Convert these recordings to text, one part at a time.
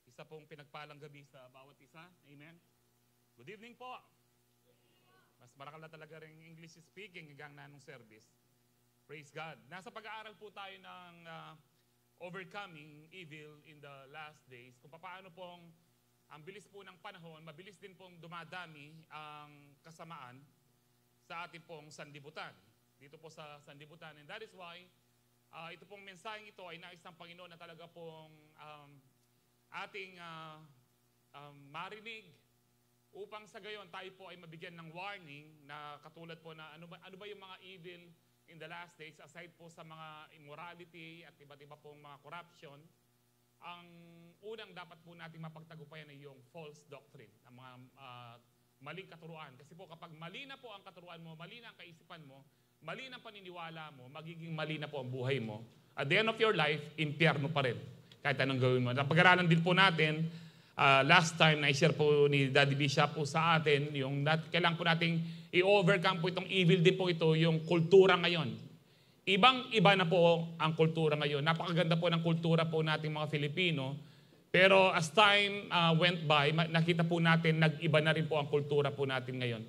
Isa pong pinagpalang gabi sa bawat isa. Amen. Good evening po. Mas marakal na talaga rin English speaking hanggang na nung service. Praise God. Nasa pag-aaral po tayo ng overcoming evil in the last days. Kung paano pong ang bilis po ng panahon, mabilis din pong dumadami ang kasamaan sa ating pong sanlibutan. Dito po sa sanlibutan. And that is why ito pong mensaheng ito ay nais ng Panginoon na talaga pong ating marinig upang sa gayon tayo po ay mabigyan ng warning na katulad po na ano ba yung mga evil in the last days aside po sa mga immorality at iba't iba pong mga corruption. Ang unang dapat po nating mapagtagumpayan ay yung false doctrine, ang mga maling katuruan. Kasi po kapag mali na po ang katuruan mo, mali na ang kaisipan mo, mali na ang paniniwala mo, magiging mali na po ang buhay mo. At the end of your life, impyerno pa rin. Kahit anong gawin mo. Napag-aralan din po natin, last time na-share po ni Daddy Bishop po sa atin, yung kailangan po nating i-overcome po itong evil din po ito, yung kultura ngayon. Ibang-iba na po ang kultura ngayon. Napakaganda po ng kultura po nating mga Filipino. Pero as time went by, nakita po natin, nag-iba na rin po ang kultura po natin ngayon.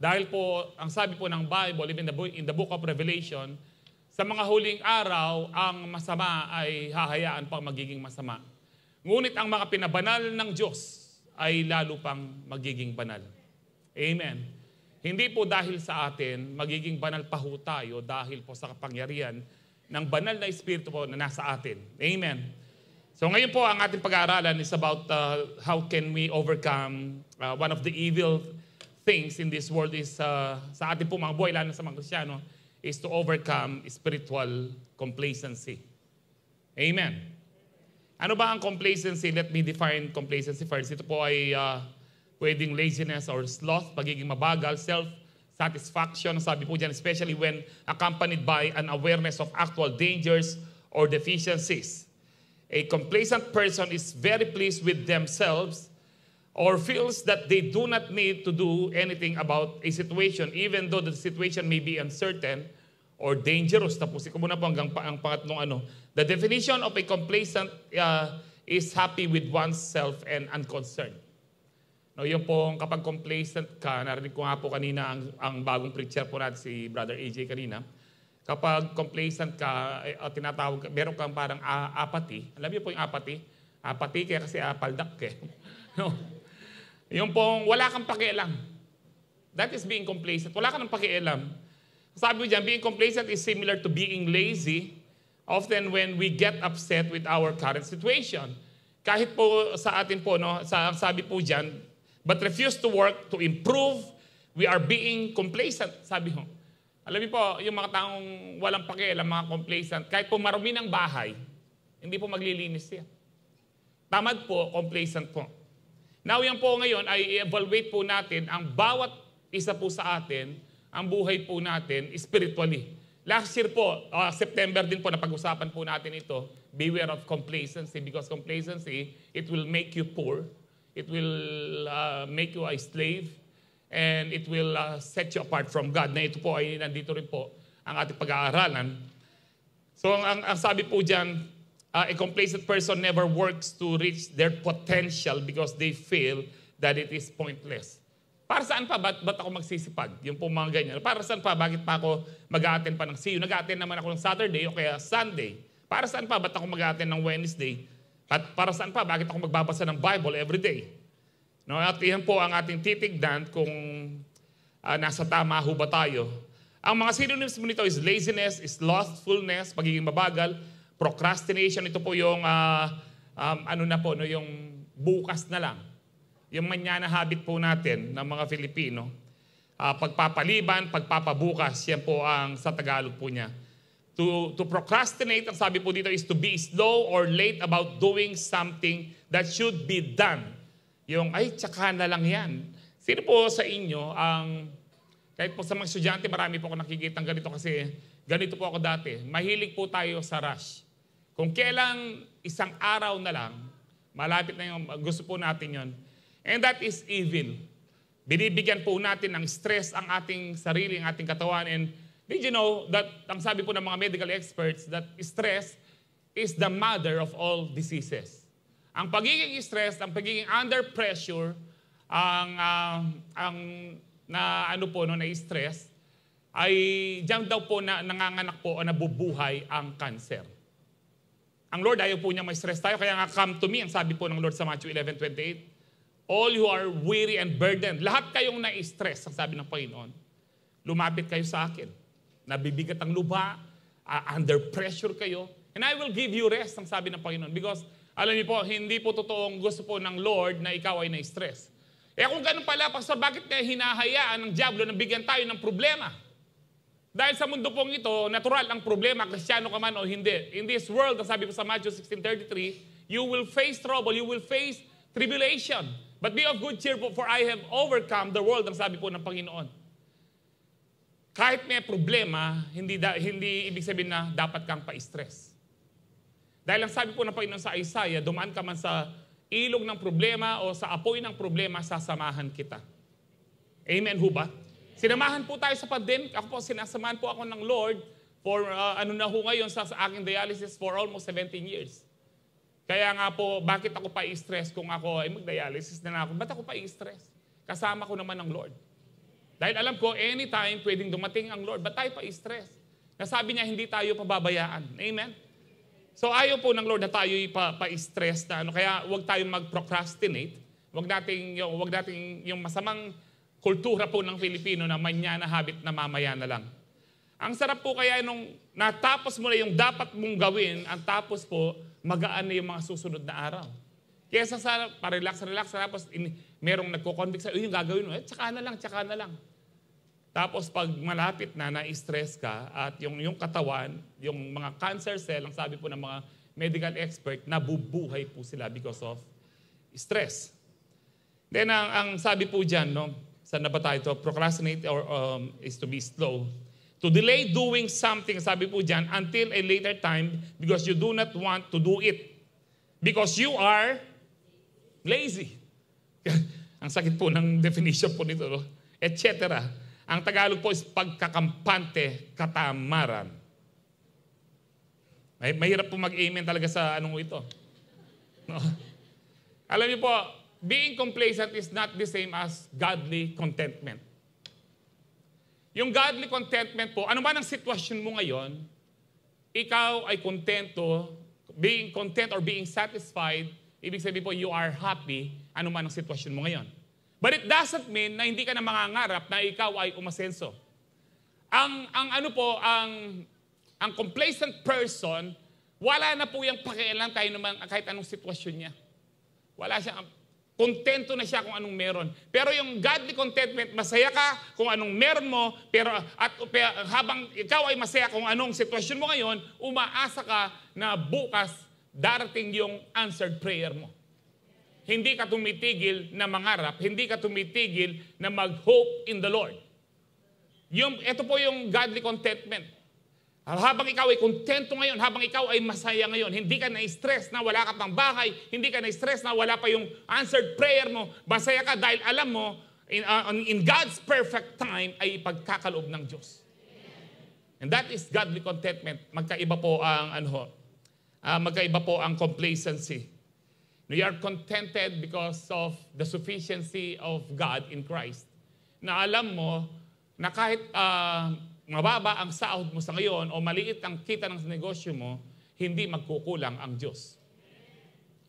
Dahil po, ang sabi po ng Bible, even in the book of Revelation, sa mga huling araw, ang masama ay hahayaan pang magiging masama. Ngunit ang mga pinabanal ng Diyos ay lalo pang magiging banal. Amen. Hindi po dahil sa atin, magiging banal pa ho tayo dahil po sa kapangyarihan ng banal na Espiritu po na nasa atin. Amen. So ngayon po ang ating pag-aaralan is about how can we overcome one of the evil things in this world is sa ating po mga buhay, lalo sa mga Kristyano, is to overcome spiritual complacency. Amen. Ano ba ang complacency? Let me define complacency first. Ito po ay pwedeng laziness or sloth, pagiging mabagal, self-satisfaction, sabi po dyan, especially when accompanied by an awareness of actual dangers or deficiencies. A complacent person is very pleased with themselves or feels that they do not need to do anything about a situation even though the situation may be uncertain or dangerous. Tapusin ko muna po hanggang ang pangatlong ano. The definition of a complacent is happy with oneself and unconcerned. No, yun po, kapag complacent ka, narinig ko nga po kanina ang bagong preacher po natin, si Brother AJ kanina. Kapag complacent ka, tinatawag, meron kang parang apathy. Alam niyo po yung apathy? Apathy kaya kasi apaldak eh. No? Yung pong wala kang pakialam. That is being complacent. Wala ka ng pakialam. Sabi ko dyan, being complacent is similar to being lazy. Often when we get upset with our current situation. Kahit po sa atin po, no, sabi po dyan, but refuse to work to improve, we are being complacent. Sabi ko. Alam niyo po, yung mga taong walang pakialam, mga complacent, kahit po marumi ng bahay, hindi po maglilinis yan. Tamad po, complacent po. Now yan po ngayon ay i-evaluate po natin ang bawat isa po sa atin, ang buhay po natin spiritually. Last year po, September din po, napag-usapan po natin ito, beware of complacency because complacency, it will make you poor, it will make you a slave, and it will set you apart from God. Na ito po ay nandito rin po ang ating pag-aaralan. So ang sabi po dyan, a complacent person never works to reach their potential because they feel that it is pointless. Para saan pa? Ba't ako magsisipag? Yung po mga ganyan. Para saan pa? Bakit pa ako mag-a-attend pa ng CU? Nag-a-attend naman ako ng Saturday o kaya Sunday. Para saan pa? Ba't ako mag-a-attend ng Wednesday? At para saan pa? Bakit ako magbabasa ng Bible every day? No, at yan po ang ating titignan kung nasa tama ho ba tayo. Ang mga synonyms mo nito is laziness, slothfulness, pagiging mabagal, procrastination. Ito po yung yung bukas na lang. Yung manyana habit po natin ng mga Filipino. Pagpapaliban, pagpapabukas, yan po ang sa Tagalog po niya. To procrastinate, ang sabi po dito is to be slow or late about doing something that should be done. Yung, ay, tsaka na lang yan. Sino po sa inyo, kahit po sa mga estudyante, marami po ako nakikita ganito kasi ganito po ako dati. Mahilig po tayo sa rush. Kung kailang isang araw na lang, malapit na yung gusto po natin yon. And that is evil. Binibigyan po natin ng stress ang ating sarili, ang ating katawan. And did you know that, ang sabi po ng mga medical experts, that stress is the mother of all diseases. Ang pagiging stress, ang pagiging under pressure, ang na ano po no, na stress ay diyan daw po na nanganganak po o nabubuhay ang cancer. Ang Lord ayaw po niya may stress tayo, kaya nga come to me, ang sabi po ng Lord sa Matthew 11:28, all who are weary and burdened, lahat kayong na-stress, ang sabi ng Panginoon, lumapit kayo sa akin. Nabibigat ang lupa, under pressure kayo, and I will give you rest, ang sabi ng Panginoon. Because, alam niyo po, hindi po totoong gusto po ng Lord na ikaw ay na-stress. Kung ganun pala, Pastor, bakit kaya hinahayaan ng diablo na bigyan tayo ng problema? Dahil sa mundo pong ito, natural ang problema, Kristiyano ka man o hindi. In this world, ang sabi po sa Matthew 16:33, you will face trouble, you will face tribulation. But be of good cheer, for I have overcome the world, ang sabi po ng Panginoon. Kahit may problema, hindi ibig sabihin na dapat kang pa-stress. Dahil ang sabi po ng Panginoon sa Isaiah, dumaan ka man sa ilog ng problema o sa apoy ng problema, sasamahan kita. Amen ho ba? Sinamahan po tayo sa pandemic. Sinasamahan po ako ng Lord for ngayon sa aking dialysis for almost 17 years. Kaya nga po, bakit ako pa-stress kung ako ay mag-dialysis na ako? Ba't ako pa-stress? Kasama ko naman ng Lord. Dahil alam ko, anytime pwedeng dumating ang Lord, ba't tayo pa-stress? Nasabi niya, hindi tayo pababayaan. Amen? So ayaw po ng Lord na tayo pa-stress na kaya huwag tayong mag-procrastinate. Huwag nating yung masamang kultura po ng Pilipino na manyana habit na mamaya na lang. Ang sarap po kaya nung natapos mo na yung dapat mong gawin, ang tapos po, magaan na yung mga susunod na araw. Kesa sa pa-relax, tapos merong nagko-convict sa yung gagawin mo, tsaka na lang. Tapos pag malapit na-stress ka at yung katawan, yung mga cancer cell, ang sabi po ng mga medical expert, nabubuhay po sila because of stress. Then ang sabi po dyan, no, saan na ba tayo ito? Procrastinate or is to be slow. To delay doing something, sabi po dyan, until a later time because you do not want to do it. Because you are lazy. Ang sakit po ng definition po nito, no? Etc. Ang Tagalog po is pagkakampante, katamaran. Mahirap po mag-amen talaga sa anong ito. No? Alam niyo po, being complacent is not the same as godly contentment. Yung godly contentment po, ano man ang sitwasyon mo ngayon, ikaw ay kontento, being content or being satisfied, ibig sabihin po, you are happy, ano man ang sitwasyon mo ngayon. But it doesn't mean na hindi ka na mangangarap na ikaw ay umasenso. Ang complacent person, wala na po yung pakialam kahit anong sitwasyon niya. Wala siya, kontento na siya kung anong meron. Pero yung godly contentment, masaya ka kung anong meron mo, pero habang ikaw ay masaya kung anong sitwasyon mo ngayon, umaasa ka na bukas darating yung answered prayer mo. Hindi ka tumitigil na mangarap, hindi ka tumitigil na mag-hope in the Lord. Ito po yung godly contentment. Habang ikaw ay kontento ngayon, habang ikaw ay masaya ngayon, hindi ka na-stress na wala ka pang bahay, hindi ka na-stress na wala pa yung answered prayer mo, masaya ka dahil alam mo, in God's perfect time ay ipagkakaloob ng Diyos. And that is godly contentment. Magkaiba po ang complacency. We are contented because of the sufficiency of God in Christ. Na alam mo na kahit mababa ang sahod mo sa ngayon o maliit ang kita ng negosyo mo, hindi magkukulang ang Diyos.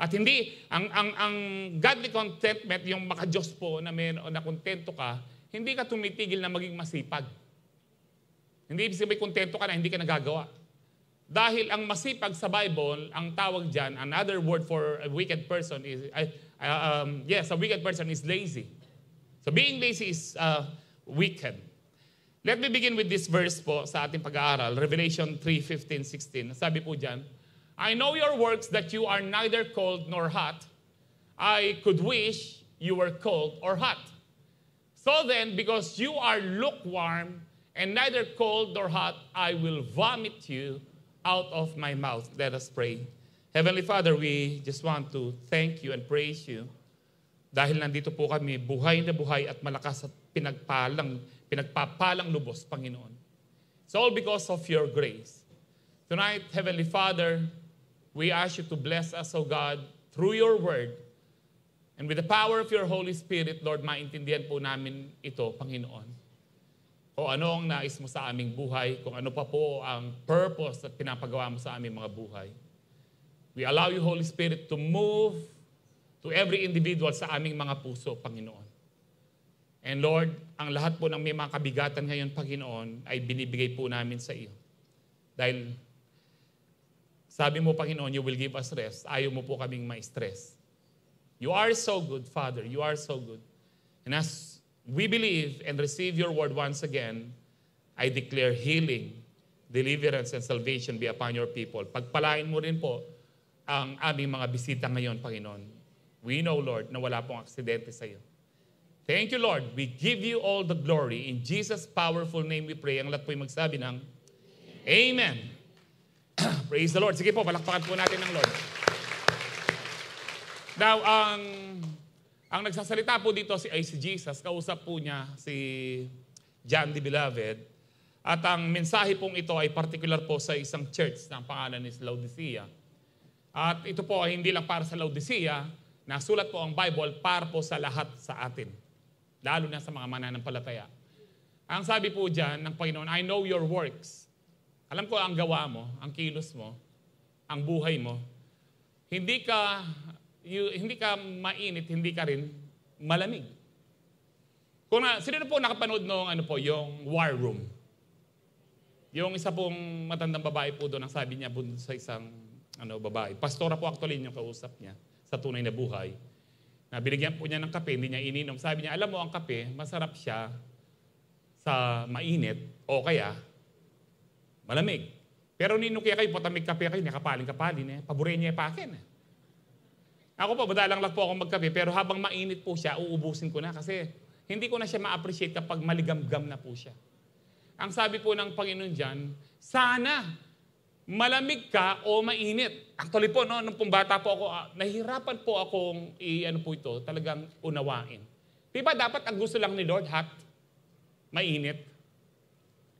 At hindi, ang godly contentment, yung maka-Diyos po na kontento ka, hindi ka tumitigil na maging masipag. Hindi ibig sabihin kontento ka na hindi ka nagagawa. Dahil ang masipag sa Bible, ang tawag dyan, another word for a wicked person is, a wicked person is lazy. So being lazy is wicked. Let me begin with this verse po sa ating pag-aaral, Revelation 3:15-16. Sabi po dyan, I know your works that you are neither cold nor hot. I could wish you were cold or hot. So then, because you are lukewarm and neither cold nor hot, I will vomit you out of my mouth. Let us pray. Heavenly Father, we just want to thank you and praise you dahil nandito po kami buhay na buhay at malakas at pinagpapalang lubos, Panginoon. It's all because of your grace. Tonight, Heavenly Father, we ask you to bless us, O God, through your word, and with the power of your Holy Spirit, Lord, maintindihan po namin ito, Panginoon. Kung ano ang nais mo sa aming buhay, kung ano pa po ang purpose at pinapagawa mo sa aming mga buhay. We allow you, Holy Spirit, to move to every individual sa aming mga puso, Panginoon. And Lord, ang lahat po ng may mga kabigatan ngayon, Panginoon, ay binibigay po namin sa iyo. Dahil sabi mo, Panginoon, you will give us rest. Ayaw mo po kaming ma-stress. You are so good, Father. You are so good. And as we believe and receive your word once again, I declare healing, deliverance, and salvation be upon your people. Pagpalain mo rin po ang aming mga bisita ngayon, Panginoon. We know, Lord, na wala pong aksidente sa iyo. Thank you, Lord. We give you all the glory. In Jesus' powerful name we pray. Ang lahat po yung magsabi ng Amen. Praise the Lord. Sige po, palakpakan po natin ng Lord. Now, ang nagsasalita po dito ay si Jesus. Kausap po niya si John the Beloved. At ang mensahe pong ito ay particular po sa isang church na ang pangalan is Laodicea. At ito po ay hindi lang para sa Laodicea. Nasulat po ang Bible para po sa lahat sa atin. Lalo na sa mga mananampalataya. Ang sabi po dyan ng Panginoon, I know your works. Alam ko ang gawa mo, ang kilos mo, ang buhay mo. Hindi ka mainit, hindi ka rin malamig. Sino na po nakapanood ng yung War Room? Yung isa pong matandang babae po doon, ang sabi niya po sa isang babae. Pastora po actually yung kausap niya sa tunay na buhay. Na binigyan po niya ng kape, hindi niya ininom. Sabi niya, alam mo ang kape, masarap siya sa mainit o kaya malamig. Pero ninukya kayo, patamig kape kayo, kapalin. Paborito niya pa akin. Ako po, madalang lang po ako magkape, pero habang mainit po siya, uubusin ko na kasi hindi ko na siya ma-appreciate kapag maligam-gam na po siya. Ang sabi po ng Panginoon dyan, sana malamig ka o mainit. Actually po, nung pong bata po ako, nahihirapan po akong talagang unawain. Diba dapat ang gusto lang ni Lord, hot, mainit?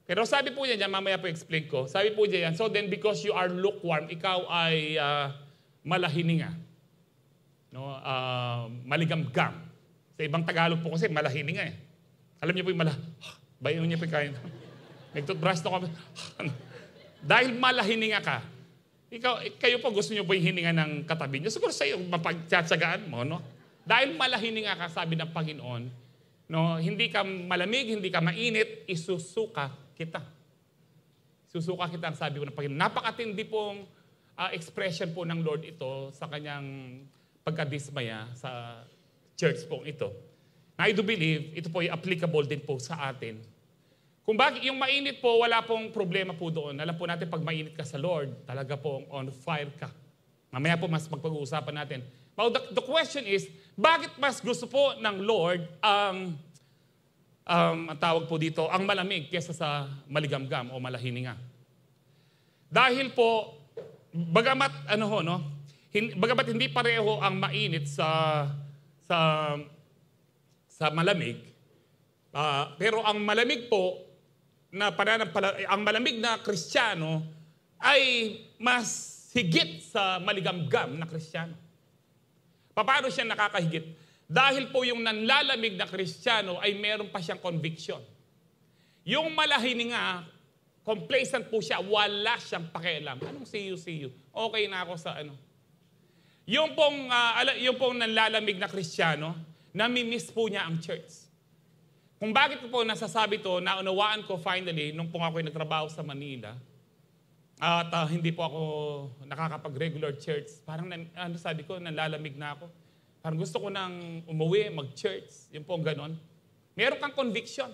Pero sabi po niya dyan, mamaya po explain ko, sabi po niya yan, so then because you are lukewarm, ikaw ay malahininga. Maligamgam. Sa ibang Tagalog po kasi malahininga eh. Alam niyo po yung bayan niyo po yung kain. Nag-toothbrush na kami. Dahil malahininga ka, kayo po gusto niyo po yung hininga ng katabi niyo. Siguro sa iyo, mapagtsatsagaan mo, no? Dahil malahininga ka, sabi ng Panginoon, hindi ka malamig, hindi ka mainit, isusuka kita. Susuka kita ang sabi ko ng Panginoon. Napakatindi pong expression po ng Lord ito sa kanyang pagkadismaya sa church pong ito. I do believe ito po ay applicable din po sa atin. Kung bakit yung mainit po, wala pong problema po doon. Alam po natin pag mainit ka sa Lord, talaga pong on fire ka. Mamaya po mas magpag-uusapan natin. But the question is, bakit mas gusto po ng Lord ang tawag po dito, ang malamig kesa sa maligamgam o malahininga? Dahil po, bagamat hindi pareho ang mainit sa malamig, pero ang malamig po ang malamig na Kristiyano ay mas higit sa maligamgam na Kristiyano. Paano siya nakakahigit? Dahil po yung nanlalamig na Kristiyano ay meron pa siyang conviction. Yung malahininga, complacent po siya, wala siyang pakialam. Anong see you? Okay na ako sa ano. Yung pong nanlalamig na Kristiyano, nami-miss po niya ang church. Kung bakit po nasasabi to, naunawaan ko finally, nung pong ako'y nagtrabaho sa Manila, at hindi po ako nakakapag-regular church, parang sabi ko, nanlalamig na ako. Parang gusto ko nang umuwi, mag-church, yung pong ganon. Meron kang conviction.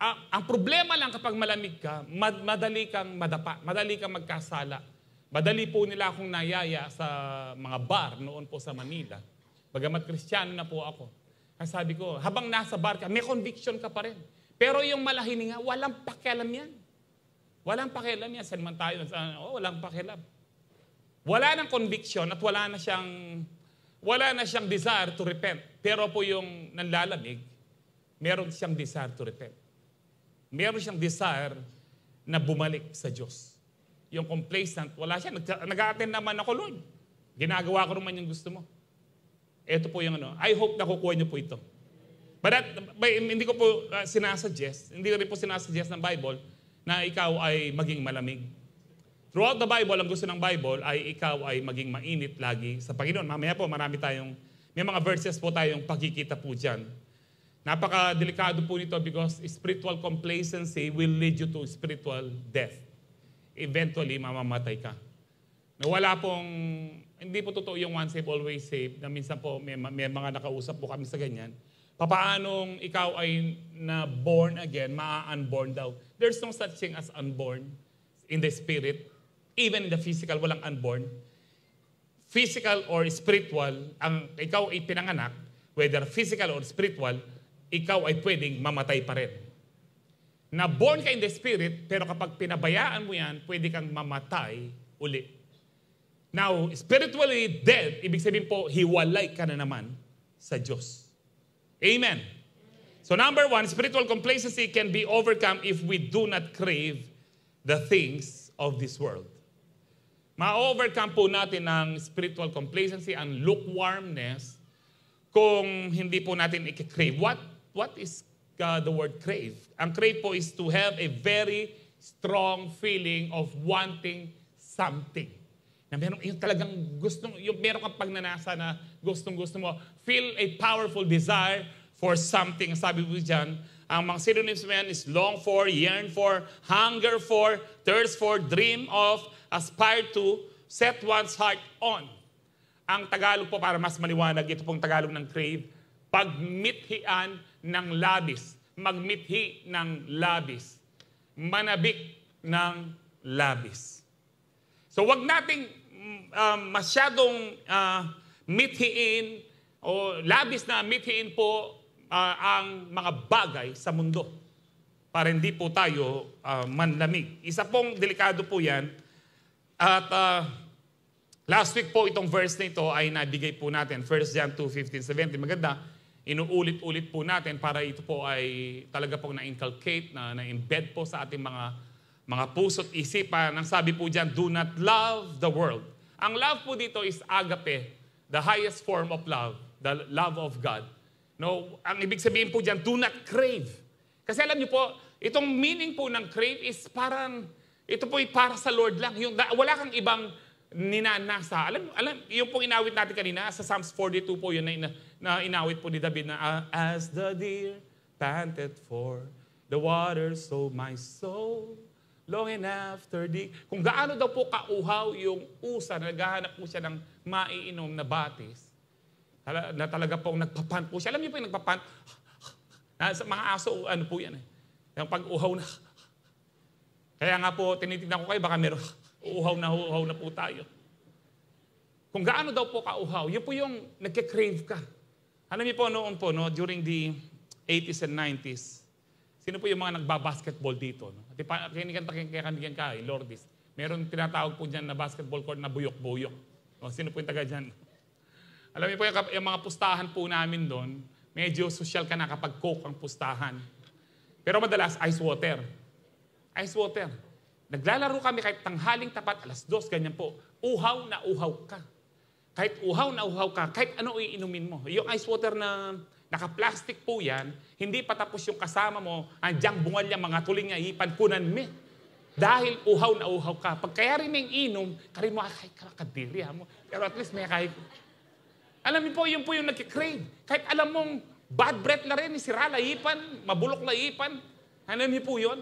Ang problema lang kapag malamig ka, madali kang madapa, madali kang magkasala. Madali po nila akong nayaya sa mga bar noon po sa Manila. Bagamat Kristiyano na po ako. Kaya sabi ko, habang nasa bar ka, may conviction ka pa rin. Pero yung malahininga, walang pakialam yan. Walang pakialam yan. Saan man tayo? Walang pakialam. Wala nang conviction at wala na siyang desire to repent. Pero po yung nanlalamig, meron siyang desire to repent. Meron siyang desire na bumalik sa Diyos. Yung complacent, wala siya. Nag-a-attend naman ako, Lord. Ginagawa ko naman yung gusto mo. Ito po yung ano. I hope nakukuha niyo po ito. But hindi ko po sinasuggest, hindi rin po sinasuggest ng Bible na ikaw ay maging malamig. Throughout the Bible, ang gusto ng Bible ay ikaw ay maging mainit lagi sa Panginoon. Mamaya po, may mga verses po tayong pakikita po dyan. Napaka-delikado po nito because spiritual complacency will lead you to spiritual death. Eventually, mamamatay ka. Hindi po totoo yung once saved, always saved, na minsan po may mga nakausap po kami sa ganyan. Papaanong ikaw ay na-born again, ma-unborn daw. There's no such thing as unborn in the spirit. Even in the physical, walang unborn. Physical or spiritual, ang ikaw ay pinanganak, whether physical or spiritual, ikaw ay pwedeng mamatay pa rin. Na-born ka in the spirit, pero kapag pinabayaan mo yan, pwede kang mamatay uli. Now, spiritually dead, ibig sabihin po, hiwalay ka na naman sa Diyos. Amen. So number 1, spiritual complacency can be overcome if we do not crave the things of this world. Ma-overcome po natin ang spiritual complacency, ang lukewarmness, kung hindi po natin i-crave. What is the word crave? Ang crave po is to have a very strong feeling of wanting something. Na yung talagang meron kang pagnanasa na gustong-gusto mo. Feel a powerful desire for something. Sabi po dyan, ang mga synonyms man is long for, yearn for, hunger for, thirst for, dream of, aspire to, set one's heart on. Ang Tagalog po, para mas maliwanag, ito pong Tagalog ng crave, pagmithian ng labis, magmithi ng labis, manabik ng labis. So wag nating masyadong mithiin o labis na mithiin po ang mga bagay sa mundo para hindi po tayo manlamig. Isa pong delikado po yan. At last week po itong verse na ito ay nabigay po natin, 1 John 2:15-17. Maganda, inuulit-ulit po natin para ito po ay talaga pong na-inculcate, na-embed po sa ating mga puso't isipan. Ang sabi po dyan, do not love the world. Ang love po dito is agape, the highest form of love, the love of God. No, ang ibig sabihin po dyan, do not crave. Kasi alam niyo po, itong meaning po ng crave is parang, ito po ay para sa Lord lang. Wala kang ibang ninanasa. Alam, yung pong inawit natin kanina, sa Psalms 42 po yun na inawit po ni David na, as the deer panted for the water, so my soul longing after thee. Kung gaano daw po kauhaw yung usa, naghahanap po siya ng maiinom na batis, na talaga pong nagpapant po siya. Alam niyo po yung nagpapant? Sa mga aso, ano po yan eh. Yung pag-uhaw na. Kaya nga po, tinitignan ko kayo, baka meron uhaw na po tayo. Kung gaano daw po kauhaw, yun po yung nagke-crave ka. Alam niyo po noon po, no, during the 80s and 90s, sino po yung mga nagbabasketball dito? No? Kinikan ka, Lourdes. Meron tinatawag po dyan na basketball court na buyok-buyok. O, sino po yung taga dyan? Alam niyo po yung mga pustahan po namin doon, medyo social ka na kapag coke ang pustahan. Pero madalas, ice water. Ice water. Naglalaro kami kahit tanghaling tapat, 2:00, ganyan po. Uhaw na uhaw ka. Kahit uhaw na uhaw ka, kahit ano iinumin mo. Yung ice water na naka-plastic po yan, hindi pa tapos yung kasama mo, andyang bungal niya, mga tuling nga, ipan kunan me. Dahil uhaw na uhaw ka. Pag kaya rin yung inom, karin mo, ay, kakadiri mo. Pero at least may kahit. Alam niyo po, yun po yung nagkikrave. Kahit alam mong bad breath na rin, sira laipan, mabulok laipan. Alam niyo po yun?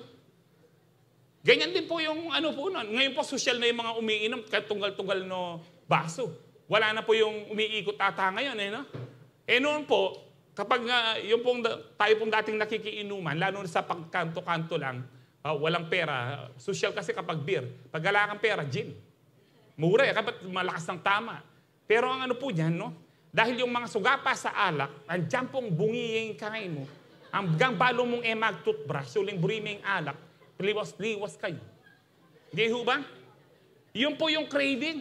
Ganyan din po yung ano po nun. Ngayon po, social na yung mga umiinom, kahit tunggal-tunggal no baso. Wala na po yung umiikot ata ngayon, eh, no? Eh noon po, kapag yung pong, tayo pong dating nakikiinuman, lalo na sa pagkanto-kanto lang, walang pera. Social kasi kapag beer. Pag wala kang pera, gin. Mura, kapag malakas ng tama. Pero ang ano po dyan, no? Dahil yung mga sugapa sa alak, andyan pong bungiyeng kamay mo, hanggang balo mong mag-toothbrush, suling buriming alak, liwas-liwas kayo. Hindi ho ba? Yun po yung craving.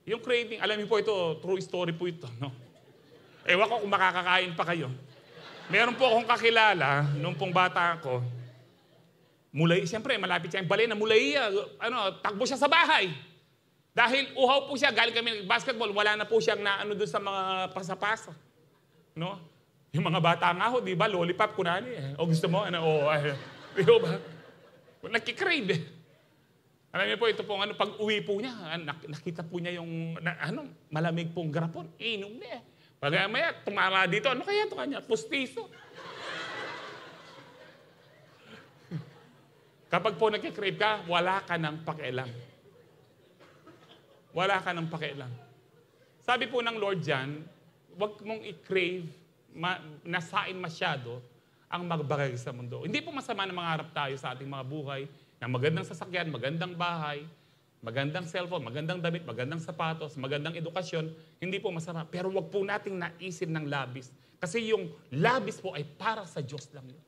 Yung craving, alam niyo po ito, true story po ito, no? Ewan ko kung makakakain pa kayo. Meron po akong kakilala, nung pong bata ako, mulay, siyempre, malapit siya yung balena, mulay, takbo siya sa bahay. Dahil uhaw po siya, galing kami nag-basketball, wala na po siyang naano doon sa mga pasapasa. No? Yung mga bata nga ho, di ba, lollipop kunani eh. O gusto mo, ano, di ba? Nakikrave eh. Alam niyo po, ito po, pag uwi po niya, nakita po niya yung, malamig pong garapon, inom niya. Pag maya, tumama dito, ano kaya ito kanya? Pustiso. Kapag po nakikrave ka, wala ka ng pakialam. Wala ka ng pakialam. Sabi po ng Lord dyan, huwag mong i-crave, nasain masyado ang magbagay sa mundo. Hindi po masama na mangarap tayo sa ating mga buhay, na magandang sasakyan, magandang bahay, magandang cellphone, magandang damit, magandang sapatos, magandang edukasyon, hindi po masama. Pero wag po nating naisin ng labis. Kasi yung labis po ay para sa Diyos lang yun.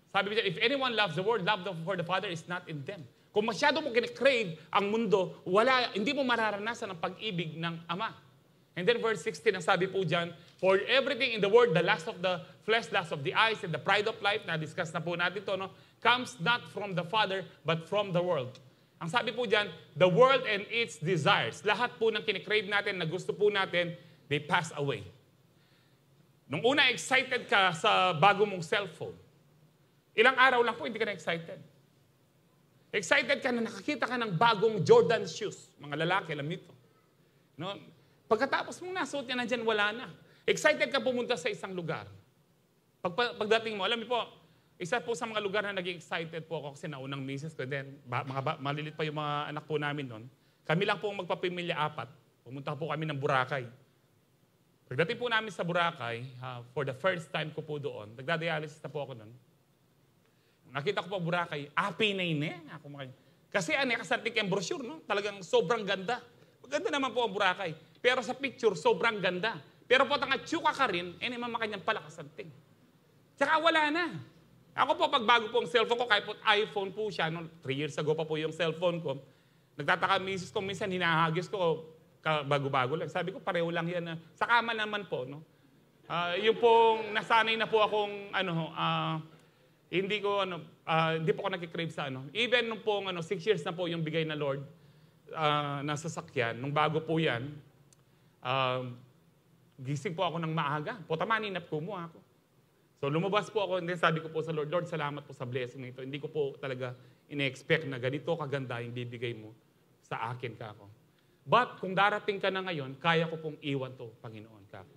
Sabi niya, if anyone loves the world, love for the Father is not in them. Kung masyado mo kinikrave ang mundo, hindi mo mararanasan ang pag-ibig ng Ama. And then verse 16, ang sabi po dyan, for everything in the world, the lust of the flesh, lust of the eyes, and the pride of life, na-discuss na po natin ito, no? Comes not from the Father, but from the world. Ang sabi po dyan, the world and its desires. Lahat po ng kinikrave natin, na gusto po natin, they pass away. Nung una, excited ka sa bago mong cellphone. Ilang araw lang po, hindi ka na excited. Excited ka na nakakita ka ng bagong Jordan shoes. Mga lalaki, alam nito. No? Pagkatapos mong nasuot niya, nandyan, wala na. Excited ka pumunta sa isang lugar. Pagdating mo, alam niyo po, isa po sa mga lugar na naging excited po ako kasi naunang misis ko. Then, malilit pa yung mga anak po namin noon. Kami lang po ang magpapamilya 4. Pumunta po kami ng Boracay. Pagdating po namin sa Boracay, for the first time ko po doon, nagdadialysis na po ako noon. Nakita ko po Boracay, api na yun eh. Kasi kasantik yung brochure, no? Talagang sobrang ganda. Maganda naman po ang Boracay. Pero sa picture, sobrang ganda. Pero po tanga tsuka ka rin, makanyang pala kasanting. Tsaka wala na. Ako po, pag bago po ang cellphone ko, kahit po iPhone po siya, no? 3 years ago pa po yung cellphone ko, nagtataka misis ko, minsan hinahagis ko, bago-bago lang. Sabi ko, pareho lang yan. Sa kama naman po, no? Yung pong nasanay na po akong, hindi po ako nakikrave sa Even nung pong 6 years na po yung bigay na Lord na sasakyan, nung bago po yan, gising po ako ng maaga. Maninap ko mo ako. So lumabas po ako and then sabi ko po sa Lord, Lord, salamat po sa blessing nito. Hindi ko po talaga ine-expect na ganito kaganda yung bibigay mo sa akin ka ako. But kung darating ka na ngayon, kaya ko pong iwan to, Panginoon ka ako.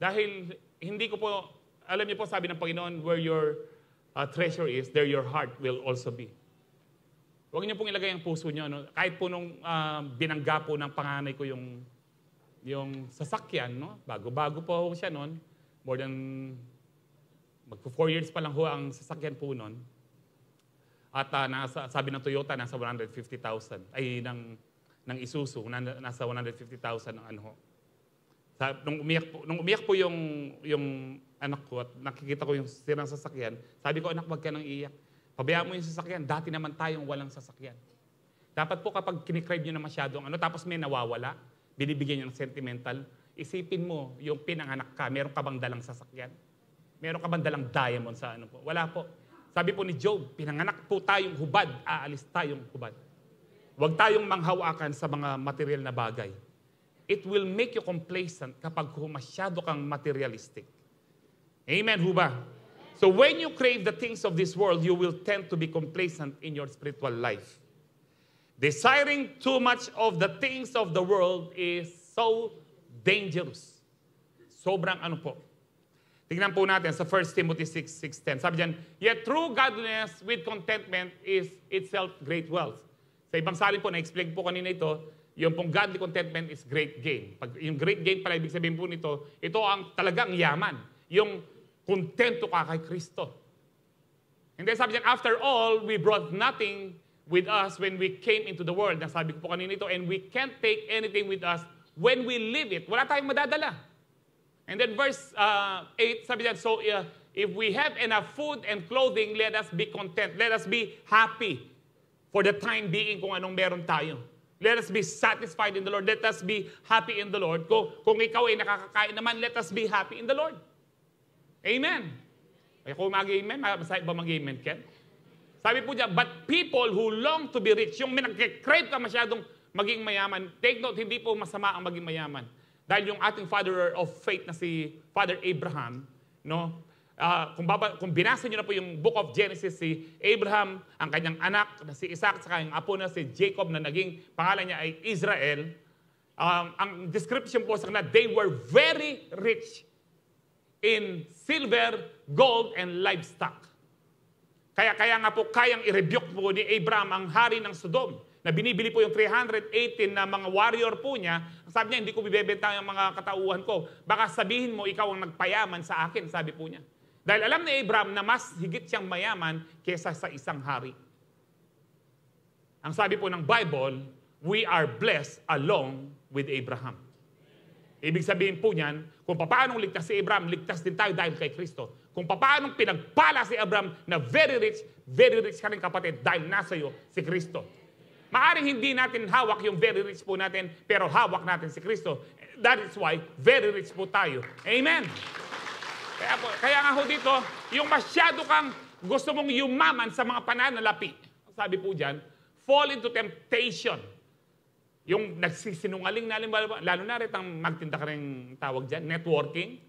Dahil hindi ko po, alam niyo po sabi ng Panginoon, where your treasure is, there your heart will also be. Huwag niyo pong ilagay ang puso niyo. Kahit po nung binangga po ng panganay ko yung sasakyan, no? Bago-bago po siya noon. More than, magpo 4 years pa lang ho ang sasakyan po noon. At sabi ng Toyota, nasa 150,000. Ay, ng Isuzu, nasa 150,000 ang Nung umiyak po yung anak ko at nakikita ko yung sirang sasakyan, sabi ko, anak, wag ka nang iiyak. Pabayaan mo yung sasakyan. Dati naman tayong walang sasakyan. Dapat po kapag kinikrave nyo na masyadong tapos may nawawala, binibigyan nyo ng sentimental, isipin mo yung pinanganak ka, meron ka bang dalang sasakyan? Meron ka bang dalang diamond sa po? Wala po. Sabi po ni Job, pinanganak po tayong hubad, aalis tayong hubad. Huwag tayong manghawakan sa mga material na bagay. It will make you complacent kapag masyado kang materialistic. Amen, huba? So when you crave the things of this world, you will tend to be complacent in your spiritual life. Desiring too much of the things of the world is so dangerous. Sobrang po. Tingnan po natin sa 1 Timothy 6:10. Sabi diyan, yet true godliness with contentment is itself great wealth. Sa ibang salin po, na-explain po kanina ito, yung pong godly contentment is great gain. Pag yung great gain pala, ibig sabihin po nito, ito ang talagang yaman. Yung kontento ka kay Kristo. And then sabi diyan, after all, we brought nothing with us when we came into the world. Nasabi ko po kanina ito, and we can't take anything with us when we leave it. Wala tayong madadala. And then verse 8, sabi diyan, so if we have enough food and clothing, let us be content. Let us be happy for the time being kung anong meron tayo. Let us be satisfied in the Lord. Let us be happy in the Lord. Kung ikaw ay nakakakain naman, let us be happy in the Lord. Amen. Ay, kung mag-amen, masaya ba mag-amen, Ken? Sabi po diyan, but people who long to be rich, yung nag-crave ka masyadong maging mayaman. Take note, hindi po masama ang maging mayaman. Dahil yung ating father of faith na si Father Abraham, no? Kung binasa niyo na po yung Book of Genesis, si Abraham, ang kanyang anak na si Isaac, saka yung apo na si Jacob na naging pangalan niya ay Israel, ang description po sa kanila, they were very rich in silver, gold, and livestock. Kaya nga po, kayang i-rebuke po ni Abraham ang hari ng Sodom, na binibili po yung 318 na mga warrior po niya. Sabi niya, hindi ko bibebenta yung mga katauhan ko. Baka sabihin mo, ikaw ang nagpayaman sa akin, sabi po niya. Dahil alam ni Abraham na mas higit siyang mayaman kesa sa isang hari. Ang sabi po ng Bible, we are blessed along with Abraham. Ibig sabihin po niyan, kung paano ligtas si Abraham, ligtas din tayo dahil kay Kristo. Kung paano pinagpala si Abraham na very rich ka rin kapatid dahil nasa iyo si Kristo. Maaring hindi natin hawak yung very rich po natin, pero hawak natin si Kristo. That is why very rich po tayo. Amen. Kaya nga ho dito, yung masyado kang gusto mong yumaman sa mga pananalapi, sabi po dyan, fall into temptation. Yung nagsisinungaling na, lalo na rin ang magtinda ka rin tawag dyan, networking.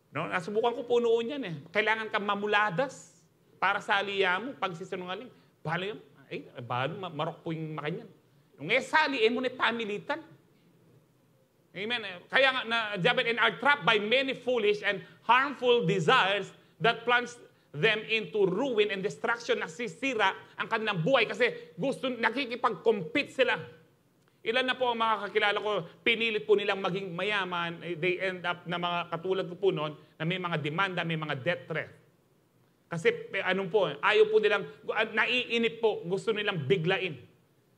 No? Nasubukan ko po noon yan eh. Kailangan kang mamuladas para sa aliya mo, pagsisinungaling. Bahala yun. Marok po yung makanyan. Yung saliin mo na pamilitan. Amen. Kaya nga, and are trapped by many foolish and harmful desires that plunge them into ruin and destruction. Nasisira ang kanilang buhay kasi nakikipag-compete sila. Ilan na po ang mga kakilala ko, pinilit po nilang maging mayaman, they end up na mga katulad ko po noon, na may mga demanda, may mga death threat. Kasi ayaw po nilang, naiinip po, gusto nilang biglain.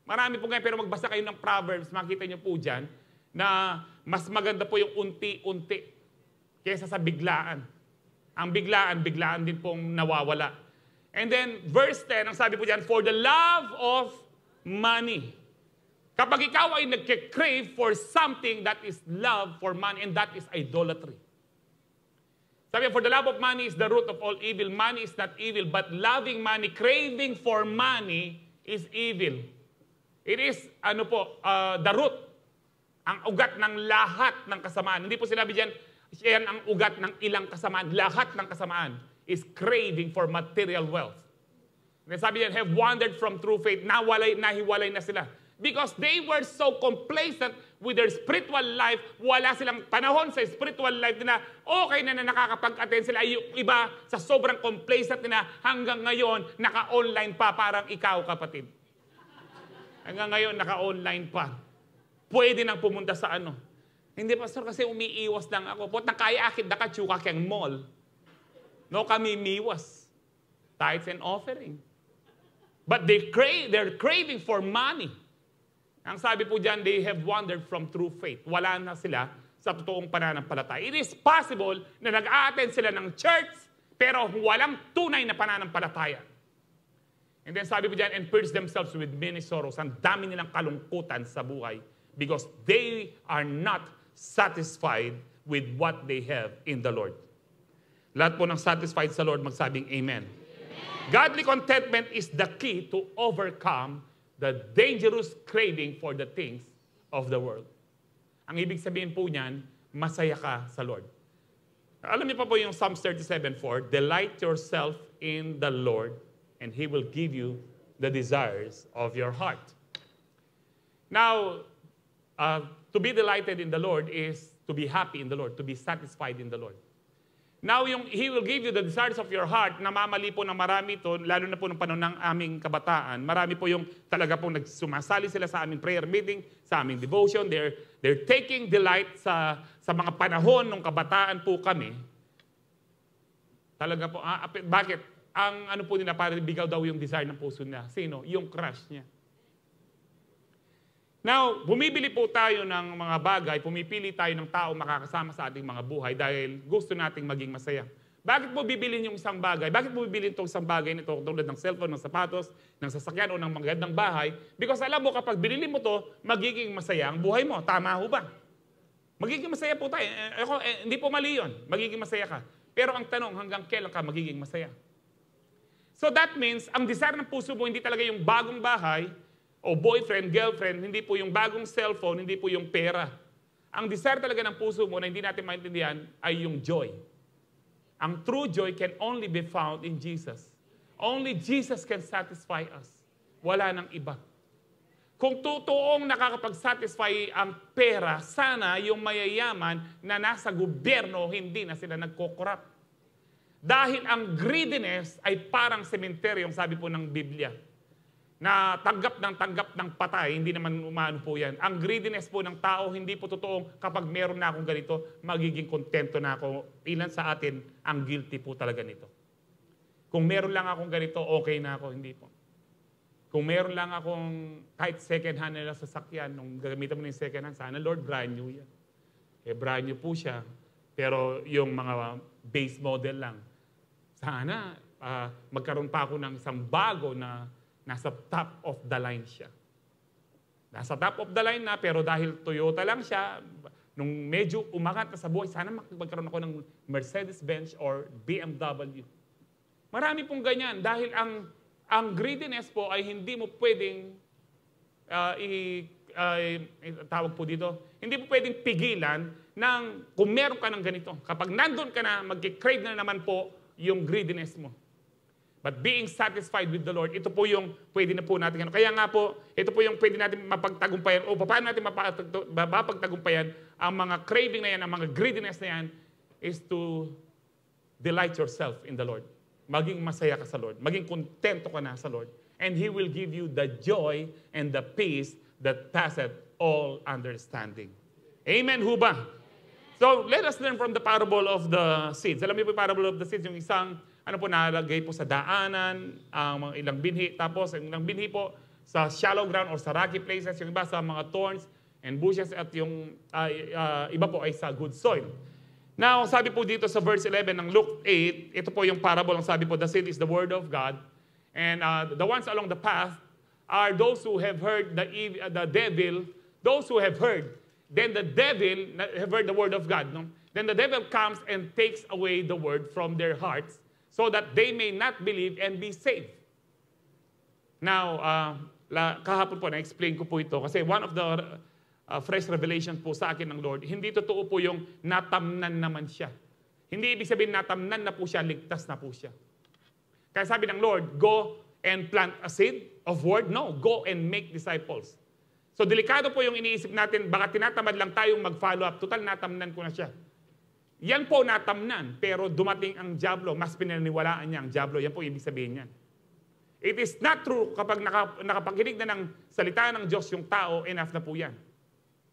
Marami po ngayon, pero magbasa kayo ng Proverbs, makita niyo po dyan, na mas maganda po yung unti-unti kaysa sa biglaan. Ang biglaan din pong nawawala. And then, verse 10, ang sabi po dyan, for the love of money. Kapag ikaw ay nagke-crave for something, that is love for money, and that is idolatry. Sabi, for the love of money is the root of all evil. Money is not evil, but loving money, craving for money is evil. It is, the root, ang ugat ng lahat ng kasamaan. Hindi po sinabi dyan, yan ang ugat ng ilang kasamaan. Lahat ng kasamaan is craving for material wealth. And sabi dyan, have wandered from true faith. Nahiwalay na sila. Because they were so complacent with their spiritual life, wala silang panahon sa spiritual life na okay na nakakapag-attend sila. Yung iba sa sobrang complacent na hanggang ngayon, naka-online pa, parang ikaw, kapatid. Hanggang ngayon, naka-online pa. Pwede nang pumunta sa Hindi, pastor, kasi umiiwas lang ako. Pot na kaya akit nakatsuka kang mall. No kami miwas. Tithes and offering. But they're craving for money. Ang sabi po dyan, they have wandered from true faith. Wala na sila sa totoong pananampalataya. It is possible na nag-a-attend sila ng church, pero walang tunay na pananampalataya. And then sabi po dyan, and purge themselves with many sorrows. Ang dami nilang kalungkutan sa buhay because they are not satisfied with what they have in the Lord. Lahat po ng satisfied sa Lord, magsabing amen. Godly contentment is the key to overcome the dangerous craving for the things of the world. Ang ibig sabihin po niyan, masaya ka sa Lord. Alam niyo pa po yung Psalms 37:4, delight yourself in the Lord and He will give you the desires of your heart. Now, to be delighted in the Lord is to be happy in the Lord, to be satisfied in the Lord. Now, He will give you the desires of your heart, namamali po ng marami ito, lalo na po ng panahon ng aming kabataan. Marami po yung talaga pong nagsumasali sila sa aming prayer meeting, sa aming devotion. They're taking delight sa mga panahon ng kabataan po kami. Talaga po, bakit? Ang po nila, para bigaw daw yung desire ng puso niya. Sino? Yung crush niya. Now, bumibili po tayo ng mga bagay, pumipili tayo ng tao makakasama sa ating mga buhay dahil gusto nating maging masaya. Bakit mo bibilin yung isang bagay? Bakit mo bibilin itong isang bagay nito tulad ng cellphone, ng sapatos, ng sasakyan o ng magandang bahay? Because alam mo, kapag binili mo to, magiging masaya ang buhay mo. Tama ho ba? Magiging masaya po tayo. Hindi po mali yun. Magiging masaya ka. Pero ang tanong, hanggang kailan ka magiging masaya? So that means, ang desire ng puso mo, hindi talaga yung bagong bahay, o boyfriend, girlfriend, hindi po yung bagong cellphone, hindi po yung pera. Ang desire talaga ng puso mo na hindi natin maintindihan ay yung joy. Ang true joy can only be found in Jesus. Only Jesus can satisfy us. Wala nang iba. Kung totoong nakakapag-satisfy ang pera, sana yung mayayaman na nasa gobyerno, hindi na sila nagko-corrupt. Dahil ang greediness ay parang sementeryong sabi po ng Biblia, na tanggap ng patay, hindi naman umano po yan. Ang greediness po ng tao, hindi po totoong kapag meron na akong ganito, magiging kontento na ako. Ilan sa atin ang guilty po talaga nito. Kung meron lang akong ganito, okay na ako, hindi po. Kung meron lang akong kahit second hand na sasakyan, nung gagamitan mo ng second hand, sana Lord, brand new yan. Eh, brand new po siya, pero yung mga base model lang. Sana magkaroon pa ako ng isang bago na nasa top of the line siya. Nasa top of the line na, pero dahil Toyota lang siya, nung medyo umangat na sa buhay, sana magkaroon ako ng Mercedes-Benz or BMW. Marami pong ganyan dahil ang greediness po ay hindi mo pwedeng tawag po dito, hindi mo pwedeng pigilan ng kung meron ka ng ganito. Kapag nandun ka na, mag-crave na naman po yung greediness mo. But being satisfied with the Lord, ito po yung pwede na po natin. Kaya nga po, ito po yung pwede natin mapagtagumpayan o paano natin mapagtagumpayan ang mga craving na yan, ang mga greediness na yan is to delight yourself in the Lord. Maging masaya ka sa Lord. Maging kontento ka na sa Lord. And He will give you the joy and the peace that passeth all understanding. Amen, huba? So, let us learn from the parable of the seeds. Alam niyo po yung parable of the seeds, yung isang, nalagay po sa daanan, mga ilang binhi. Tapos, ang ilang binhi po sa shallow ground or sa rocky places, yung iba sa mga thorns and bushes, at yung iba po ay sa good soil. Now, sabi po dito sa verse 11 ng Luke 8, ito po yung parable, ang sabi po, the seed is the word of God. And the ones along the path are those who have heard the devil, those who have heard. Then the devil have heard the word of God. No? Then the devil comes and takes away the word from their hearts so that they may not believe and be saved. Now, kahapon po, na-explain ko po ito kasi one of the fresh revelations po sa akin ng Lord, hindi totoo po yung natamnan naman siya. Hindi ibig sabihin natamnan na po siya, ligtas na po siya. Kaya sabi ng Lord, go and plant a seed of word? No, go and make disciples. So delikado po yung iniisip natin, baka tinatamad lang tayong mag-follow up. Total, natamnan ko na siya. Yan po natamnan, pero dumating ang dyablo, mas pinaniwalaan niya ang dyablo. Yan po ibig sabihin niyan. It is not true kapag nakapakinig na ng salita ng Diyos yung tao, enough na po yan.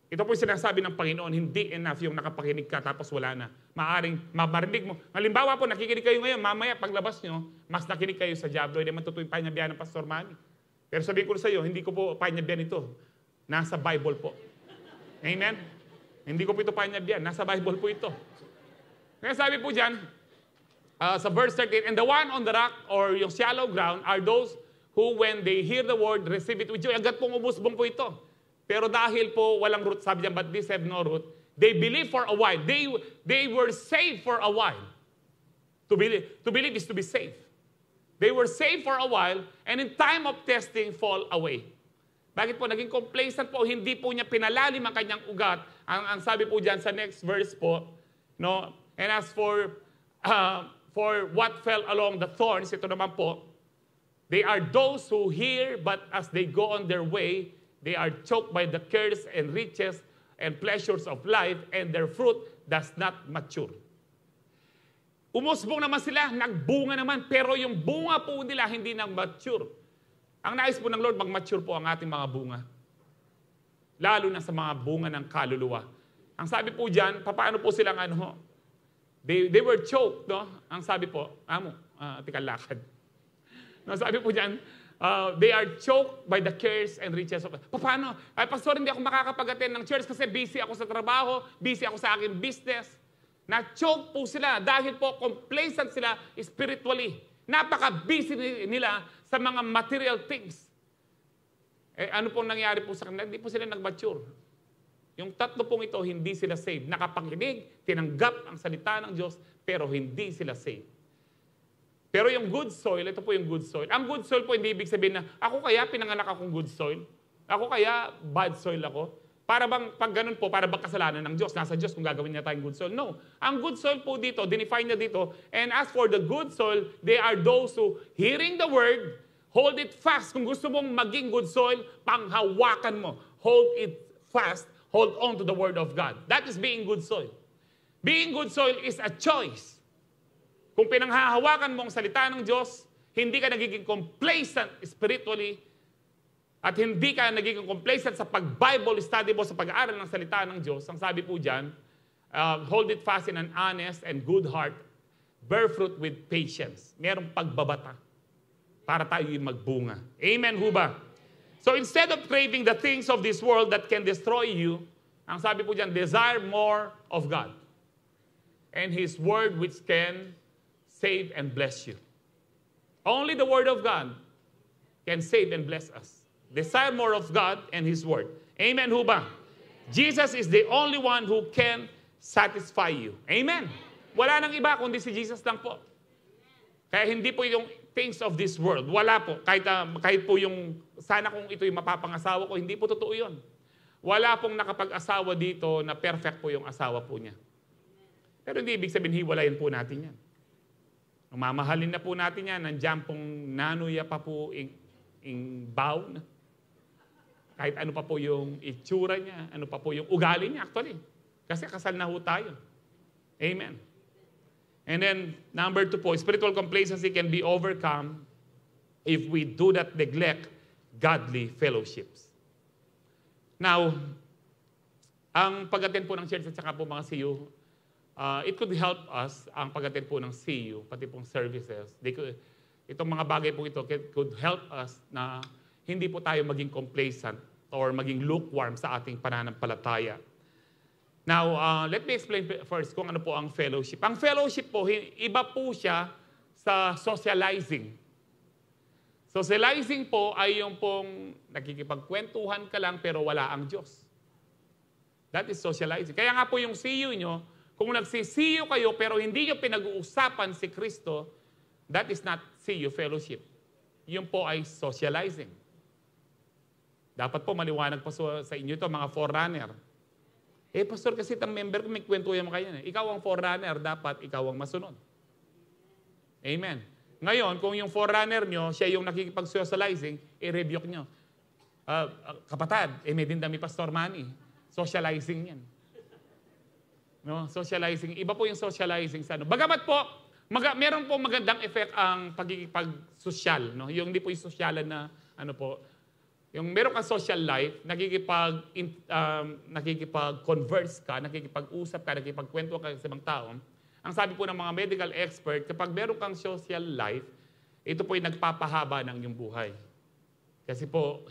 Ito po yung sinasabi ng Panginoon, hindi enough yung nakapakinig ka tapos wala na. Maaring marinig mo. Halimbawa po, nakikinig kayo ngayon, mamaya paglabas nyo, mas nakinig kayo sa dyablo, hindi man totoo yung panyabihan ng Pastor Manny. Pero sabihin ko sa iyo, hindi ko po panyabihan ito. Nasa Bible po. Amen? Hindi ko po ito panyabihan. Nasa Bible po ito. Kaya sabi po dyan, sa verse 13, and the one on the rock or yung shallow ground are those who when they hear the word, receive it with joy. Agad pong umusbong po ito. Pero dahil po walang root, sabi dyan, but these have no root, they believe for a while. They were saved for a while. To believe is to be saved. They were saved for a while, and in time of testing, fall away. Bakit po? Naging complacent po, hindi po niya pinalalim ang kanyang ugat. Ang sabi po dyan sa next verse po, no? And as for what fell along the thorns, ito naman po, they are those who hear, but as they go on their way, they are choked by the cares and riches and pleasures of life, and their fruit does not mature. Umusbong naman sila, nagbunga naman, pero yung bunga po nila hindi nag-mature. Ang nais po ng Lord, mag-mature po ang ating mga bunga. Lalo na sa mga bunga ng kaluluwa. Ang sabi po dyan, paano po silang they were choked, no? Ang sabi po, tikalakad. No, sabi po dyan, they are choked by the cares and riches of... Paano? Ay, Pastor, hindi ako makakapag-attend ng church kasi busy ako sa trabaho, busy ako sa aking business. Na-choke po sila dahil po complacent sila spiritually. Napaka-busy nila sa mga material things. Eh, ano pong nangyari po sa kanila? Hindi po sila nag-mature. Yung tatlo pong ito, hindi sila saved. Nakapakinig, tinanggap ang salita ng Diyos, pero hindi sila saved. Pero yung good soil, ito po yung good soil. Ang good soil po, hindi ibig sabihin na, ako kaya pinanganak akong good soil. Ako kaya, bad soil ako. Para bang, pag ganun po, para bang kasalanan ng Diyos? Nasa Diyos kung gagawin niya tayong good soil? No. Ang good soil po dito, dinefine niya dito, and as for the good soil, they are those who, hearing the word, hold it fast. Kung gusto mong maging good soil, panghawakan mo. Hold it fast. Hold on to the word of God. That is being good soil. Being good soil is a choice. Kung pinanghahawakan mo ang salita ng Diyos, hindi ka nagiging complacent spiritually, at hindi ka nagiging complacent sa pag-Bible study mo, sa pag-aaral ng salita ng Diyos. Ang sabi po dyan, hold it fast in an honest and good heart, bear fruit with patience. Merong pagbabata para tayo magbunga. Amen ho ba? So instead of craving the things of this world that can destroy you, ang sabi po dyan, desire more of God and His Word which can save and bless you. Only the Word of God can save and bless us. Desire more of God and His Word. Amen ho ba? Jesus is the only one who can satisfy you. Amen. Wala nang iba kundi si Jesus lang po. Kaya hindi po yung things of this world. Wala po. Kahit po yung, sana kung ito yung mapapangasawa ko, hindi po totoo yun. Wala pong nakapag-asawa dito na perfect po yung asawa po niya. Pero hindi ibig sabihin, hiwalayan po natin yan. Mamahalin na po natin yan. Nandiyan pong nanuya pa po in bow na. Kahit ano pa po yung itsura niya, ano pa po yung ugali niya actually. Kasi kasal na ho tayo. Amen. And then, number 2 po, spiritual complacency can be overcome if we do not neglect godly fellowships. Now, ang pag-attend po ng church at saka po mga CU, it could help us, ang pag-attend po ng CU, pati pong services. Itong mga bagay po ito could help us na hindi po tayo maging complacent or maging lukewarm sa ating pananampalataya. Now, let me explain first kung ano po ang fellowship. Ang fellowship po, iba po siya sa socializing. Socializing po ay yung pong nakikipagkwentuhan ka lang pero wala ang Diyos. That is socializing. Kaya nga po yung CU nyo, kung nagsisiyo kayo pero hindi nyo pinag-uusapan si Kristo, that is not CU fellowship. Yun po ay socializing. Dapat po maliwanag pa sa inyo ito, mga forerunner. Pastor, kasi itang member ko, may kwentuhan mo kayo. Ikaw ang forerunner, dapat ikaw ang masunod. Amen. Ngayon, kung yung forerunner nyo, siya yung nakikipag-socializing, i-rebuke nyo. Kapatad, may dindami Pastor Manny. Socializing yan. No? Socializing. Iba po yung socializing sa ano. Bagamat po, meron po magandang effect ang pagkikipag-social. No? Yung hindi po yung sosyalan na ano po, yung meron kang social life, nakikipag-converse ka, nakikipag-usap ka, nakikipag-kwento ka sa ibang tao. Ang sabi po ng mga medical expert, kapag meron kang social life, ito po yung nagpapahaba ng iyong buhay. Kasi po,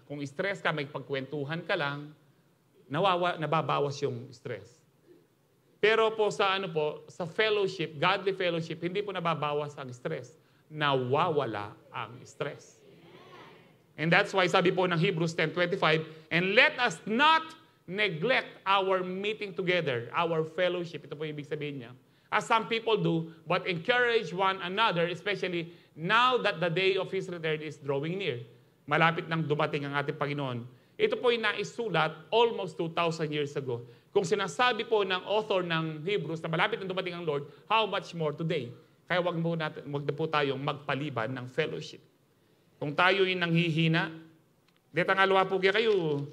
kung stress ka, may pagkwentuhan ka lang, nababawas yung stress. Pero po sa sa fellowship, godly fellowship, hindi po nababawas ang stress. Nawawala ang stress. And that's why sabi po ng Hebrews 10:25, and let us not neglect our meeting together, our fellowship. Ito po yung ibig sabihin niya. As some people do, but encourage one another, especially now that the day of His return is drawing near. Malapit nang dumating ang ating Panginoon. Ito po yung naisulat almost 2,000 years ago. Kung sinasabi po ng author ng Hebrews na malapit nang dumating ang Lord, how much more today? Kaya wag na po tayong magpaliban ng fellowship. Kung tayo yung nanghihina, dito nga luwa po kayo,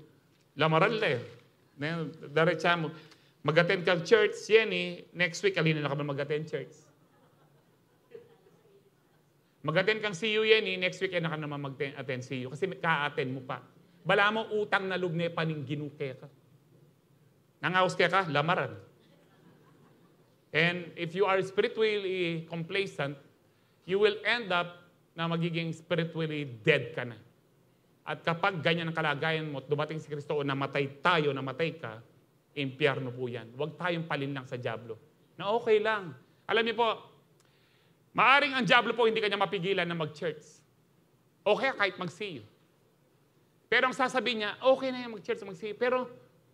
lamaran le. Diretsa mo. Mag-attend ka church, yan next week, alina na ka mag-attend church. Mag-attend kang CU yan next week, na ka naman mag-attend CU. Kasi ka-attend mo pa. Bala mo utang na lugne pa ning ginuke ka. Nangaos ka, lamaran. And if you are spiritually complacent, you will end up na magiging spiritually dead ka na. At kapag ganyan ang kalagayan mo at dumating si Kristo o namatay ka, impyerno po yan. Huwag tayong palinlang sa dyablo. Na okay lang. Alam niyo po, maaring ang dyablo po hindi kanya mapigilan na mag-church. Okay kahit mag-see you. Pero ang sasabihin niya, okay na yan mag-church, mag-see you. Pero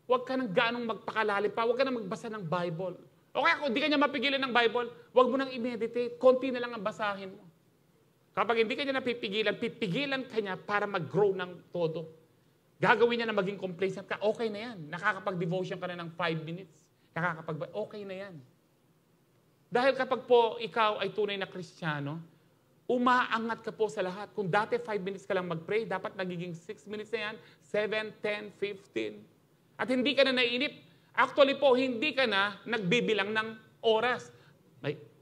huwag ka nang ganong magpakalalim pa. Huwag ka nang magbasa ng Bible. Okay, kung hindi kanya mapigilan ng Bible, huwag mo nang i-meditate. Konti na lang ang basahin mo. Kapag hindi ka niya napipigilan, pipigilan ka niya para mag-grow ng todo. Gagawin niya na maging complacent ka, okay na yan. Nakakapag-devotion ka na ng 5 minutes. Okay na yan. Dahil kapag po ikaw ay tunay na Kristiyano, umaangat ka po sa lahat. Kung dati 5 minutes ka lang mag-pray, dapat nagiging 6 minutes na yan, 7, 10, 15. At hindi ka na naiinip. Actually po, hindi ka na nagbibilang ng oras.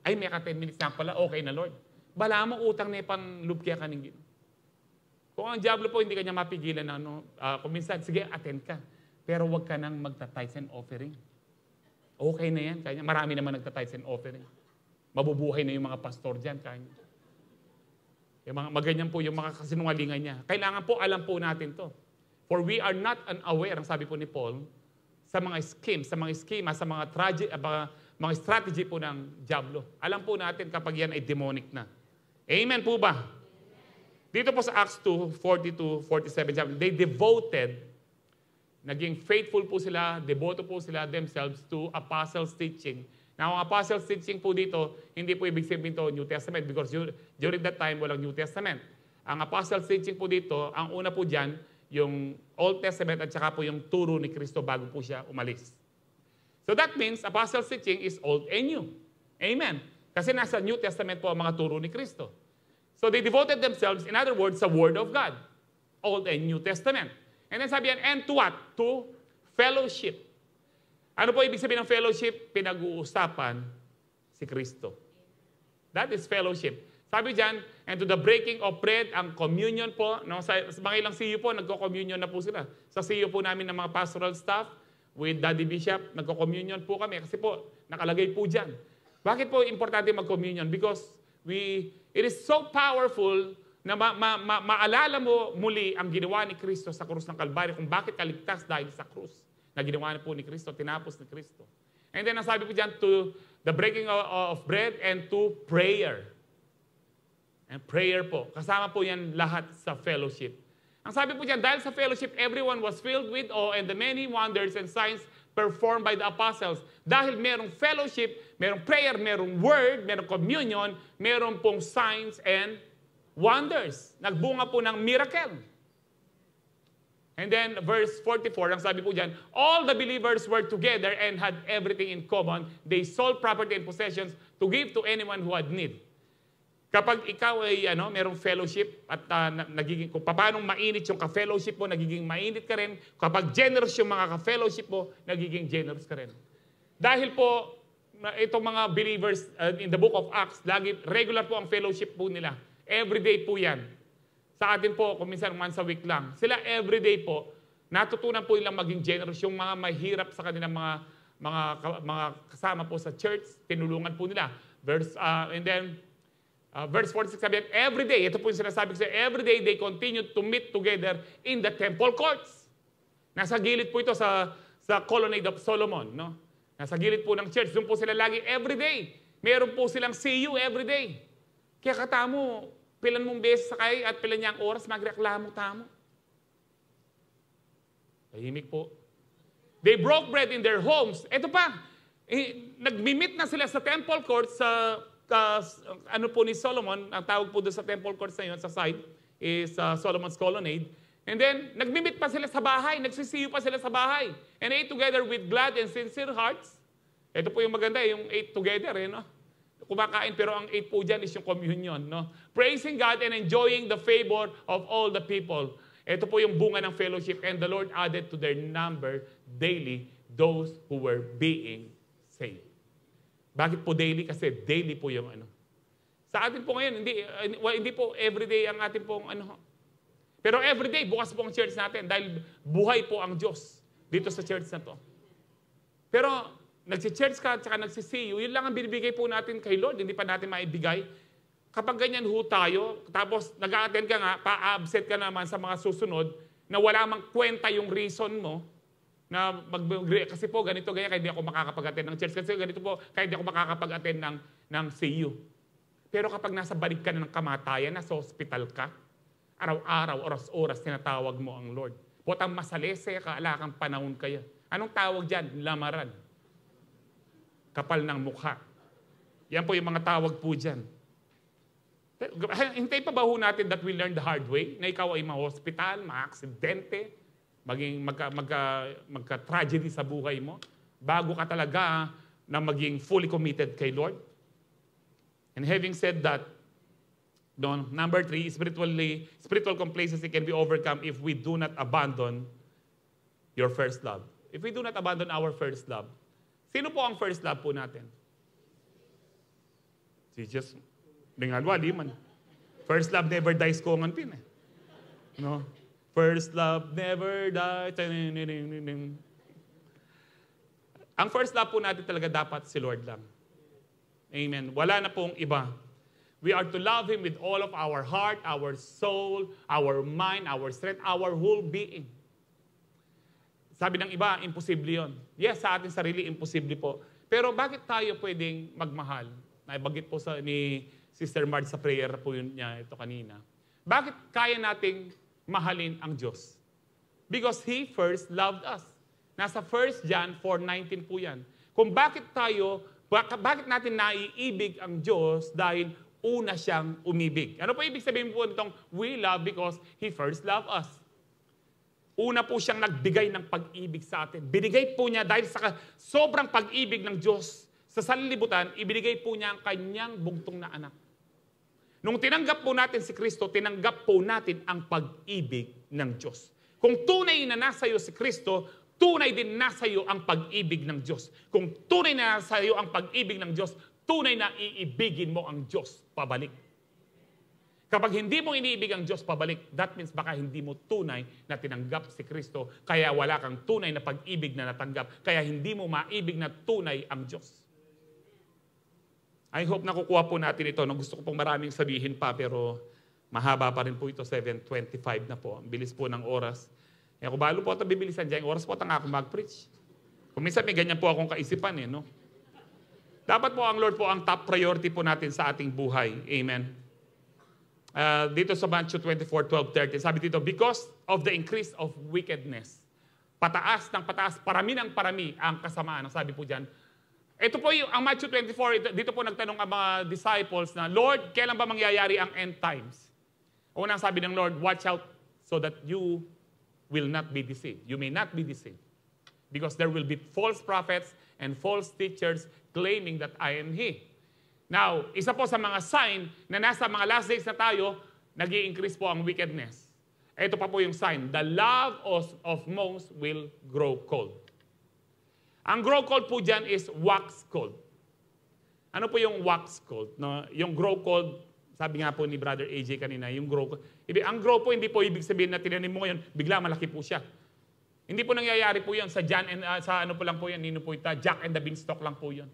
Ay, may ka 10 minutes na pala, okay na Lord. Bala mo, utang na pang lubkya ka ng Ginoo. Kung ang diablo po, hindi ka niya mapigilan na, kung minsan, sige, attend ka. Pero huwag ka nang magta-tithes and offering. Okay na yan. Kanya, marami naman nagta-tithes and offering. Mabubuhay na yung mga pastor dyan. Kanya. Yung mga maganyan po yung mga kasinungalingan niya. Kailangan po, alam po natin to. For we are not unaware, ang sabi po ni Paul, sa mga schemes, sa mga schema, sa mga mga strategy po ng diablo. Alam po natin kapag yan ay demonic na. Amen po ba? Dito po sa Acts 2, 42, 47, they devoted, naging faithful po sila, devoto po sila themselves to apostles' teaching. Now, ang apostles' teaching po dito, hindi po ibig sabihin ito New Testament because during that time, walang New Testament. Ang apostles' teaching po dito, ang una po dyan, yung Old Testament at saka po yung turo ni Kristo bago po siya umalis. So that means apostles' teaching is old and new. Amen. Kasi nasa New Testament po ang mga turo ni Kristo. So they devoted themselves, in other words, sa Word of God. Old and New Testament. And then sabi yan, and to what? To fellowship. Ano po ibig sabihin ng fellowship? Pinag-uusapan si Kristo. That is fellowship. Sabi dyan, and to the breaking of bread, ang communion po, no? Sa mga ilang CU po, nagko-communion na po sila. Sa CU po namin ng mga pastoral staff, with Daddy Bishop, nagko-communion po kami. Kasi po, nakalagay po dyan. Bakit po importante mag-communion? Because it is so powerful na maalala mo muli ang ginawa ni Kristo sa krus ng Kalbaryo kung bakit kaligtas dahil sa krus na ginawa po ni Kristo, tinapos ni Kristo. And then, ang sabi po dyan, to the breaking of bread and to prayer. And prayer po. Kasama po yan lahat sa fellowship. Ang sabi po dyan, dahil sa fellowship, everyone was filled with awe and the many wonders and signs performed by the apostles. Dahil merong fellowship, merong prayer, merong word, merong communion, merong pong signs and wonders. Nagbunga po ng miracle. And then verse 44, ang sabi po dyan, all the believers were together and had everything in common. They sold property and possessions to give to anyone who had need. Kapag ikaw ay merong fellowship at nagiging, kung paano mainit yung ka-fellowship mo, nagiging mainit ka rin. Kapag generous yung mga ka-fellowship mo, nagiging generous ka rin. Dahil po, itong mga believers in the book of Acts, lagi, regular po ang fellowship po nila. Everyday po yan. Sa atin po, kung minsan once a week lang. Sila everyday po, natutunan po nilang maging generous. Yung mga mahirap sa kanilang mga kasama po sa church, tinulungan po nila. And then, verse 46 sabi, every day, ito po yung sinasabi ko sa every day they continued to meet together in the temple courts. Nasa gilid po ito sa colonnade of Solomon. No? Nasa gilid po ng church. Doon po sila lagi every day. Meron po silang CU every day. Kaya katamo, pilan mong beses sakay at pilan niya ang oras, magreklamo tamo. Tahimik po. They broke bread in their homes. Ito pa, nagmi-meet na sila sa temple courts ano po ni Solomon, ang tawag po doon sa temple courts na yun, sa side, is Solomon's colonnade. And then, nagmimit pa sila sa bahay, nagsisiyo pa sila sa bahay. And ate together with glad and sincere hearts. Ito po yung maganda, yung ate together, no? Kumakain, pero ang ate po dyan is yung communion, no? Praising God and enjoying the favor of all the people. Ito po yung bunga ng fellowship, and the Lord added to their number daily those who were being saved. Bakit po daily? Kasi daily po yung Sa atin po ngayon, hindi po everyday ang atin pong Pero everyday, bukas po ang church natin dahil buhay po ang Diyos dito sa church na to. Pero nagsi-church ka at saka nagsisiyo, yun lang ang binibigay po natin kay Lord, hindi pa natin maibigay. Kapag ganyan ho tayo, tapos nag-a-attend ka nga, pa-absent ka naman sa mga susunod, na wala mang kwenta yung reason mo, na kasi po ganito kaya hindi ako makakapag-attend ng church, kasi ganito po kaya hindi ako makakapag-attend ng CU. Pero kapag nasa balik ka na ng kamatayan, nasa hospital ka, araw-araw, oras-oras tinatawag mo ang Lord. Potang masalese ka, ala kang panahon kaya. Anong tawag dyan? Lamaran. Kapal ng mukha. Yan po yung mga tawag po dyan. Hintay pa ba ho natin that we learn the hard way? Na ikaw ay ma-hospital, ma-aksidente, maging magka-tragedy sa buhay mo, bago ka talaga na maging fully committed kay Lord. And having said that, number 3, spiritual complacency can be overcome if we do not abandon your first love. If we do not abandon our first love. Sino po ang first love po natin? Jesus. Dengalwa, di man. First love never dies ko ang pin eh. No? First love never dies. Ang first love po natin talaga dapat si Lord lang. Amen. Wala na pong iba. We are to love Him with all of our heart, our soul, our mind, our strength, our whole being. Sabi ng iba, imposible yon. Yes, sa ating sarili, imposible po. Pero bakit tayo pwedeng magmahal? Naibagit po ni Sister Marge sa prayer po yun niya ito kanina. Bakit kaya nating mahalin ang Diyos? Because He first loved us. Nasa 1 John 4:19 po yan. Kung bakit natin naiibig ang Diyos dahil una siyang umibig. Ano po ibig sabihin po nitong we love because He first loved us? Una po siyang nagbigay ng pag-ibig sa atin. Binigay po niya dahil sa sobrang pag-ibig ng Diyos sa sanlibutan, ibinigay po niya ang kanyang bugtong na anak. Nung tinanggap po natin si Kristo, tinanggap po natin ang pag-ibig ng Diyos. Kung tunay na nasa iyo si Kristo, tunay din nasa iyo ang pag-ibig ng Diyos. Kung tunay na nasa iyo ang pag-ibig ng Diyos, tunay na iibigin mo ang Diyos pabalik. Kapag hindi mo iniibig ang Diyos pabalik, that means baka hindi mo tunay na tinanggap si Kristo, kaya wala kang tunay na pag-ibig na natanggap, kaya hindi mo maibig na tunay ang Diyos. I hope nakukuha po natin ito. Gusto ko pong maraming sabihin pa, pero mahaba pa rin po ito, 7:25 na po. Ang bilis po ng oras. Kaya kung balo po ito bibilisan dyan, oras po ito nga ako mag-preach. Kung minsan may ganyan po akong kaisipan no? Dapat po ang Lord po ang top priority po natin sa ating buhay. Amen. Dito sa Matthew 24:12-13, sabi dito, because of the increase of wickedness, pataas ng pataas, parami ng parami ang kasamaan. Ang sabi po dyan, ito po yung, ang Matthew 24, dito po nagtanong ang mga disciples na, Lord, kailan ba mangyayari ang end times? Unang sabi ng Lord, watch out so that you will not be deceived. You may not be deceived. Because there will be false prophets and false teachers claiming that I am He. Now, isa po sa mga sign na nasa mga last days na tayo, nag-i-increase po ang wickedness. Ito pa po yung sign. The love of most will grow cold. Ang grow cold po dyan is wax cold. Ano po yung wax cold? No? Yung grow cold, sabi nga po ni Brother AJ kanina, yung grow cold. Ang grow po, hindi po ibig sabihin na tinanim mo ngayon, bigla malaki po siya. Hindi po nangyayari po yun. Sa ano po lang po yan, nino po ito, Jack and the Beanstalk lang po yun.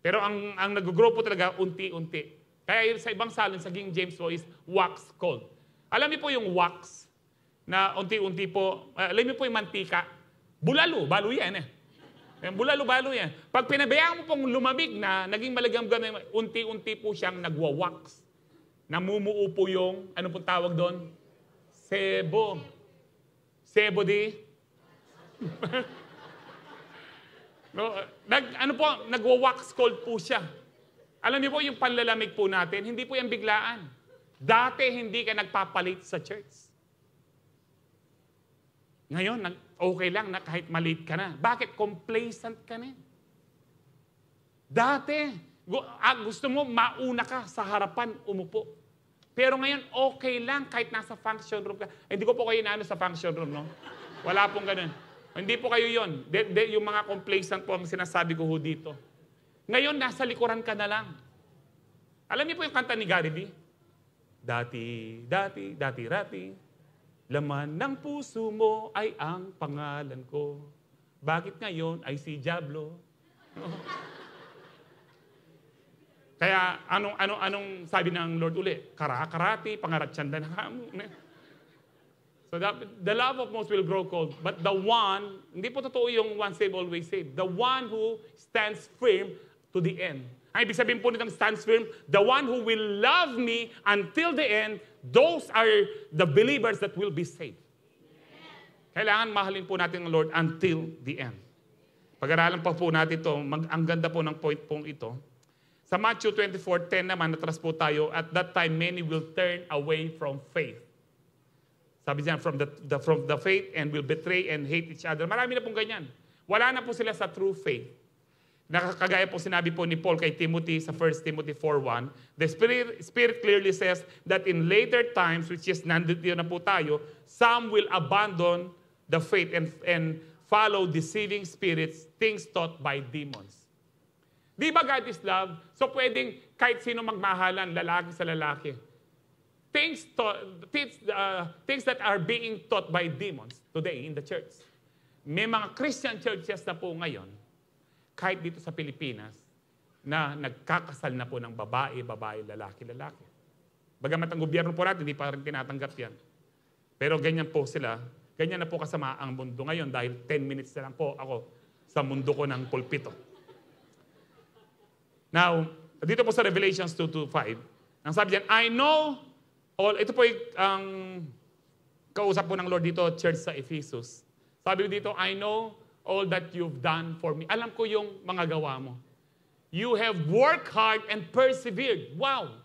Pero ang nag-grow po talaga, unti-unti. Kaya sa ibang salin, sa King James po is wax cold. Alam niyo po yung wax na unti-unti po, alam niyo po yung mantika, balo yan eh. Balo yan. Pag pinabayaan mo pong lumamig na, naging malagam na, unti-unti po siyang nagwa-wax. Namumuo po yung, ano pong tawag doon? Sebo. Sebo di? No, nagwa-wax cold po siya. Alam niyo po yung panlalamig po natin, hindi po yan biglaan. Dati hindi ka nagpapalit sa church. Ngayon, okay lang na kahit maliit ka na. Bakit? Complacent ka na. Dati, gusto mo mauna ka sa harapan, umupo. Pero ngayon, okay lang kahit nasa function room ka. Hindi ko po kayo inaano sa function room, no? Wala pong ganun. Hindi po kayo yun. Yung mga complacent po ang sinasabi ko dito. Ngayon, nasa likuran ka na lang. Alam niyo po yung kanta ni Gary B? Dati, rati, laman ng puso mo ay ang pangalan ko. Bakit ngayon ay si Diablo? Kaya anong sabi ng Lord uli? Karakarati, pangaratsyanda na kamo. So the love of most will grow cold. But the one, hindi po totoo yung one save, always save. The one who stands firm to the end. Ang ibig sabihin po nitong stands firm, the one who will love me until the end, those are the believers that will be saved. Kailangan mahalin po natin ang Lord until the end. Pag-aralan pa po natin ito, ang ganda po ng point pong ito. Sa Matthew 24:10 naman, natras po tayo, at that time many will turn away from faith. Sabi niya, from the faith and will betray and hate each other. Marami na pong ganyan. Wala na po sila sa true faith. Nakakagaya po sinabi po ni Paul kay Timothy sa 1 Timothy 4:1, the Spirit clearly says that in later times, which is nandito na po tayo, some will abandon the faith and follow deceiving spirits, things taught by demons. Di ba God is love? So pwedeng kahit sino magmahalan, lalaki sa lalaki. Things that are being taught by demons today in the church. May mga Christian churches na po ngayon, kahit dito sa Pilipinas, na nagkakasal na po ng babae, lalaki. Bagamat ang gobyerno po natin, hindi pa rin tinatanggap yan. Pero ganyan po sila, ganyan na po kasama ang mundo ngayon dahil 10 minutes na lang po ako sa mundo ko ng pulpito. Now, dito po sa Revelations 2:5, ang sabi diyan, I know all, ito po ang kausap po ng Lord dito, church sa Ephesus. Sabi dito, I know all that you've done for me. Alam ko yung mga gawa mo. You have worked hard and persevered. Wow!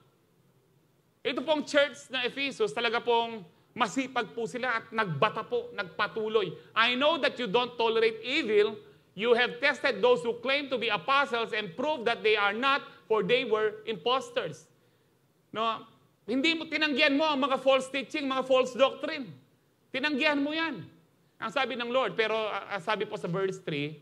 Ito pong church na Ephesus, talaga pong masipag po sila at nagbata po, nagpatuloy. I know that you don't tolerate evil. You have tested those who claim to be apostles and proved that they are not, for they were imposters. No? Hindi mo, tinanggihan mo ang mga false teaching, mga false doctrine. Tinanggihan mo yan. Ang sabi ng Lord, pero sabi po sa verse 3,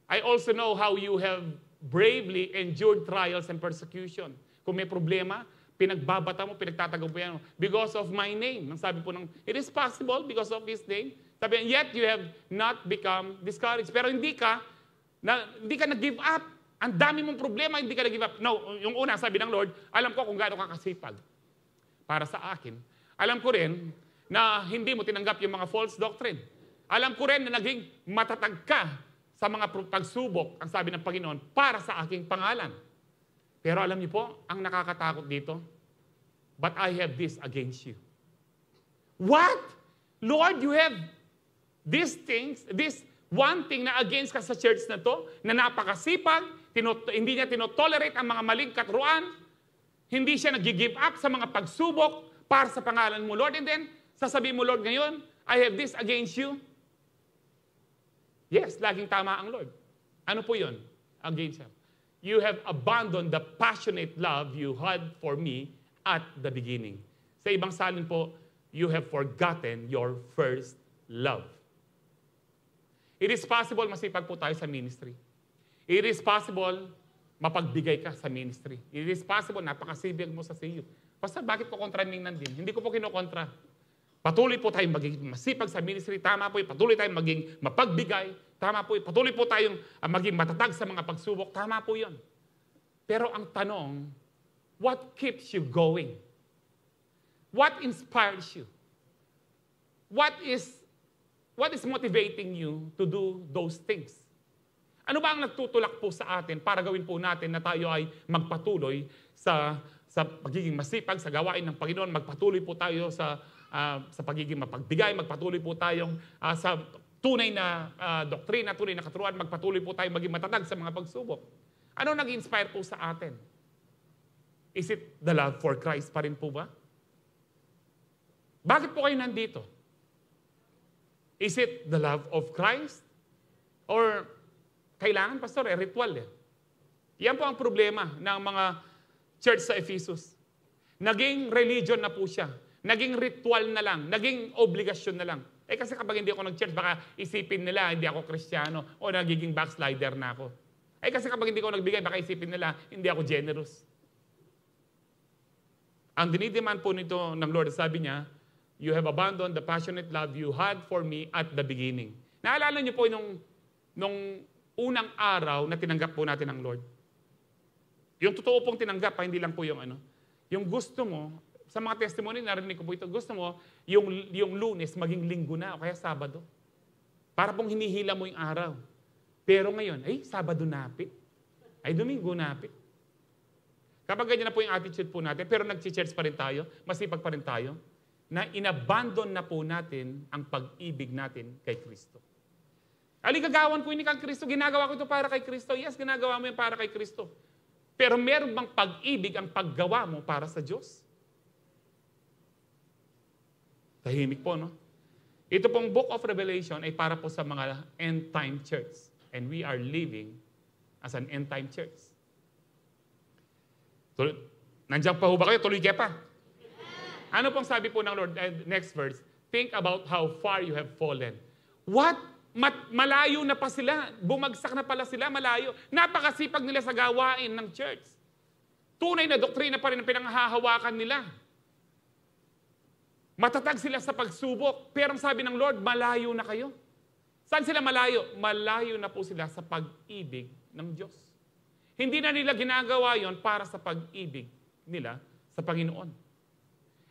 I also know how you have bravely endured trials and persecution. Kung may problema, pinagbabata mo, pinagtatagumpayan mo. Because of my name. Ang sabi po ng, it is possible because of His name. Sabi, yet you have not become discouraged. Pero hindi ka nag-give up. Ang dami mong problema, hindi ka nag-give up. No, yung una, sabi ng Lord, alam ko kung gaano ka kasipag para sa akin. Alam ko rin na hindi mo tinanggap yung mga false doctrine. Alam ko rin na naging matatag ka sa mga pagsubok, ang sabi ng Panginoon, para sa aking pangalan. Pero alam niyo po, ang nakakatakot dito, but I have this against you. What? Lord, you have these things, this one thing na against ka sa church na to, na napakasipag, hindi niya tinotolerate ang mga maling katuruan, hindi siya nag-give up sa mga pagsubok para sa pangalan mo, Lord. And then, sasabihin mo, Lord, ngayon, I have this against you. Yes, laging tama ang Lord. Ano po yun? Against Him. You have abandoned the passionate love you had for me at the beginning. Sa ibang salin po, you have forgotten your first love. It is possible masipag po tayo sa ministry. It is possible mapagbigay ka sa ministry. It is possible napakasibig mo sa CEO. Pastor, bakit ko kontramingan din? Hindi ko po kinokontra. Patuloy po tayong maging masipag sa ministry. Tama po, patuloy tayong maging mapagbigay. Tama po, patuloy po tayong maging matatag sa mga pagsubok. Tama po yun. Pero ang tanong, what keeps you going? What inspires you? What is motivating you to do those things? Ano ba ang nagtutulak po sa atin para gawin po natin na tayo ay magpatuloy sa pagiging masipag, sa gawain ng Panginoon, magpatuloy po tayo sa pagiging mapagbigay, magpatuloy po tayong sa tunay na doktrina, tunay na katuruan, magpatuloy po tayong maging matatag sa mga pagsubok. Ano nag-inspire po sa atin? Is it the love for Christ pa rin po ba? Bakit po kayo nandito? Is it the love of Christ? Or kailangan, Pastor, ritual eh. Yan po ang problema ng mga church sa Ephesus. Naging religion na po siya. Naging ritual na lang. Naging obligasyon na lang. Eh kasi kapag hindi ako nag-church, baka isipin nila hindi ako Kristiyano o nagiging backslider na ako. Eh kasi kapag hindi ko nagbigay, baka isipin nila hindi ako generous. Ang dinidiman po nito ng Lord, sabi niya, you have abandoned the passionate love you had for me at the beginning. Naalala niyo po nung unang araw na tinanggap po natin ng Lord. Yung totoo pong tinanggap, hindi lang po yung yung gusto mo, sa mga testimony, narinig ko po ito, gusto mo, yung Lunes maging linggo na o kaya Sabado. Para pong hinihila mo yung araw. Pero ngayon, ay, Sabado napit. Ay, Domingo napit. Kapag ganyan na po yung attitude po natin, pero nag-church pa rin tayo, masipag pa rin tayo, na inabandon na po natin ang pag-ibig natin kay Kristo. Aligagawan ko ini kay Kristo, ginagawa ko ito para kay Kristo. Yes, ginagawa mo yan para kay Kristo. Pero meron bang pag-ibig ang paggawa mo para sa Diyos? Tahimik po, no? Ito pong Book of Revelation ay para po sa mga end-time church. And we are living as an end-time church. Nandiyan pa ho ba kayo? Tuloy kayo pa. Ano pong sabi po ng Lord? Next verse. Think about how far you have fallen. What? Malayo na pa sila. Bumagsak na pala sila, malayo. Napakasipag nila sa gawain ng church. Tunay na doktrina pa rin ang pinanghahawakan nila. Matatag sila sa pagsubok. Pero sabi ng Lord, malayo na kayo. Saan sila malayo? Malayo na po sila sa pag-ibig ng Diyos. Hindi na nila ginagawa yon para sa pag-ibig nila sa Panginoon.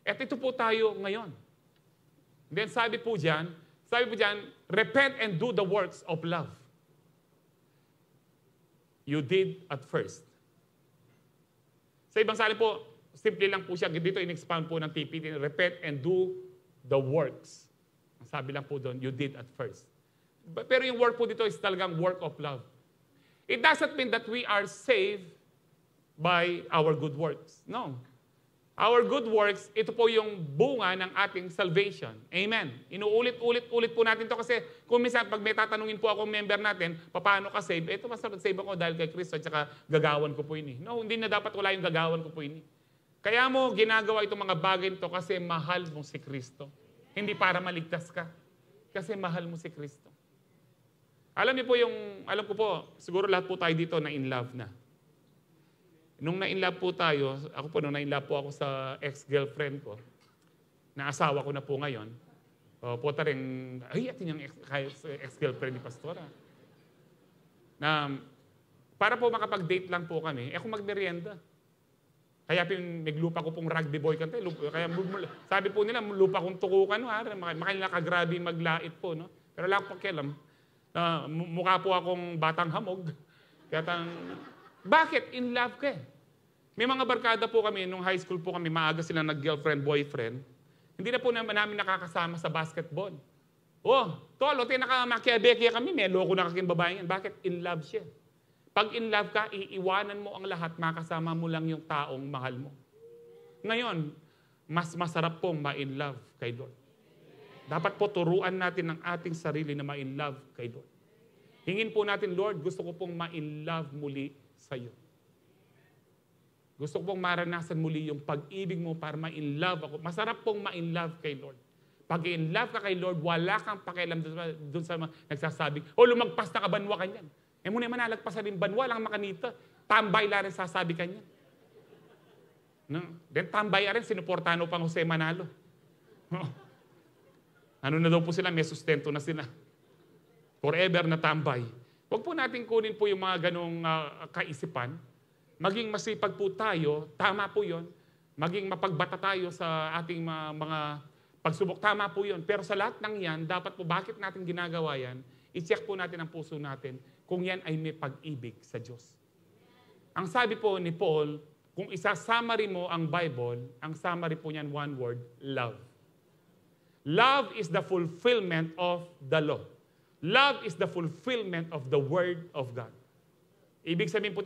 At ito po tayo ngayon. Then sabi po dyan, repent and do the works of love. You did at first. Sa ibang salin po, simple lang po siya. Dito in-expound po ng TPT, repent and do the works. Ang sabi lang po doon, you did at first. Pero yung work po dito is talagang work of love. It doesn't mean that we are saved by our good works. No. Our good works, ito po yung bunga ng ating salvation. Amen. Inuulit-ulit po natin to kasi kung minsan pag may tatanungin po ako member natin, paano ka save? Ito mas save ako dahil kay Kristo at saka gagawan ko po ini. No, hindi na dapat wala yung gagawan ko po ini. Kaya mo ginagawa itong mga bagay nito kasi mahal mo si Kristo. Hindi para maligtas ka. Kasi mahal mo si Kristo. Alam niyo po alam ko po, siguro lahat po tayo dito na in love na. Nung na-in-love po tayo, nung na-in-love po ako sa ex-girlfriend ko, na asawa ko na po ngayon, puta rin, atin yung ex-girlfriend ni Pastora. Na, para po makapag-date lang po kami, ako magmerienda. Kaya naglupa ko pong rugby boy kante. Kaya sabi po nila, lupa kong tukukan, makailang kagrabe maglait po. No? Pero wala ko pakialam. Mukha po akong batang hamog. Kaya bakit? In love ka eh. May mga barkada po kami, nung high school po kami, maaga sila nag-girlfriend, boyfriend. Hindi na po namin nakakasama sa basketball. Tolo, nakamakiabekia kami, may loko na kaking babae yan. Bakit? In love siya. Pag in love ka, iiwanan mo ang lahat, makasama mo lang yung taong mahal mo. Ngayon, mas masarap pong ma-in love kay Lord. Dapat po turuan natin ang ating sarili na ma-in love kay Lord. Hingin po natin, Lord, gusto ko pong ma-in love muli sa iyo. Gusto ko pong maranasan muli yung pag-ibig mo para ma-in love ako. Masarap pong ma-in love kay Lord. Pag in love ka kay Lord, wala kang pakialam doon sa nagsasabing, lumagpas na ka banwa kanyan. Muna naman nalagpasan din banwa lang makanita. Tambay la rin sasabi kanyan. No? Then tambay rin, sinuportano pang Jose Manalo. Ano na daw po sila, may sustento na sila. Forever na tambay. Huwag po natin kunin po yung mga ganong kaisipan. Maging masipag po tayo, tama po yun. Maging mapagbata tayo sa ating mga pagsubok, tama po yun. Pero sa lahat ng yan, dapat po, bakit natin ginagawa yan? I-check po natin ang puso natin kung yan ay may pag-ibig sa Diyos. Ang sabi po ni Paul, kung isa-summary mo ang Bible, ang summary po niyan, one word, love. Love is the fulfillment of the law. Love is the fulfillment of the Word of God. Ibig sabihin po,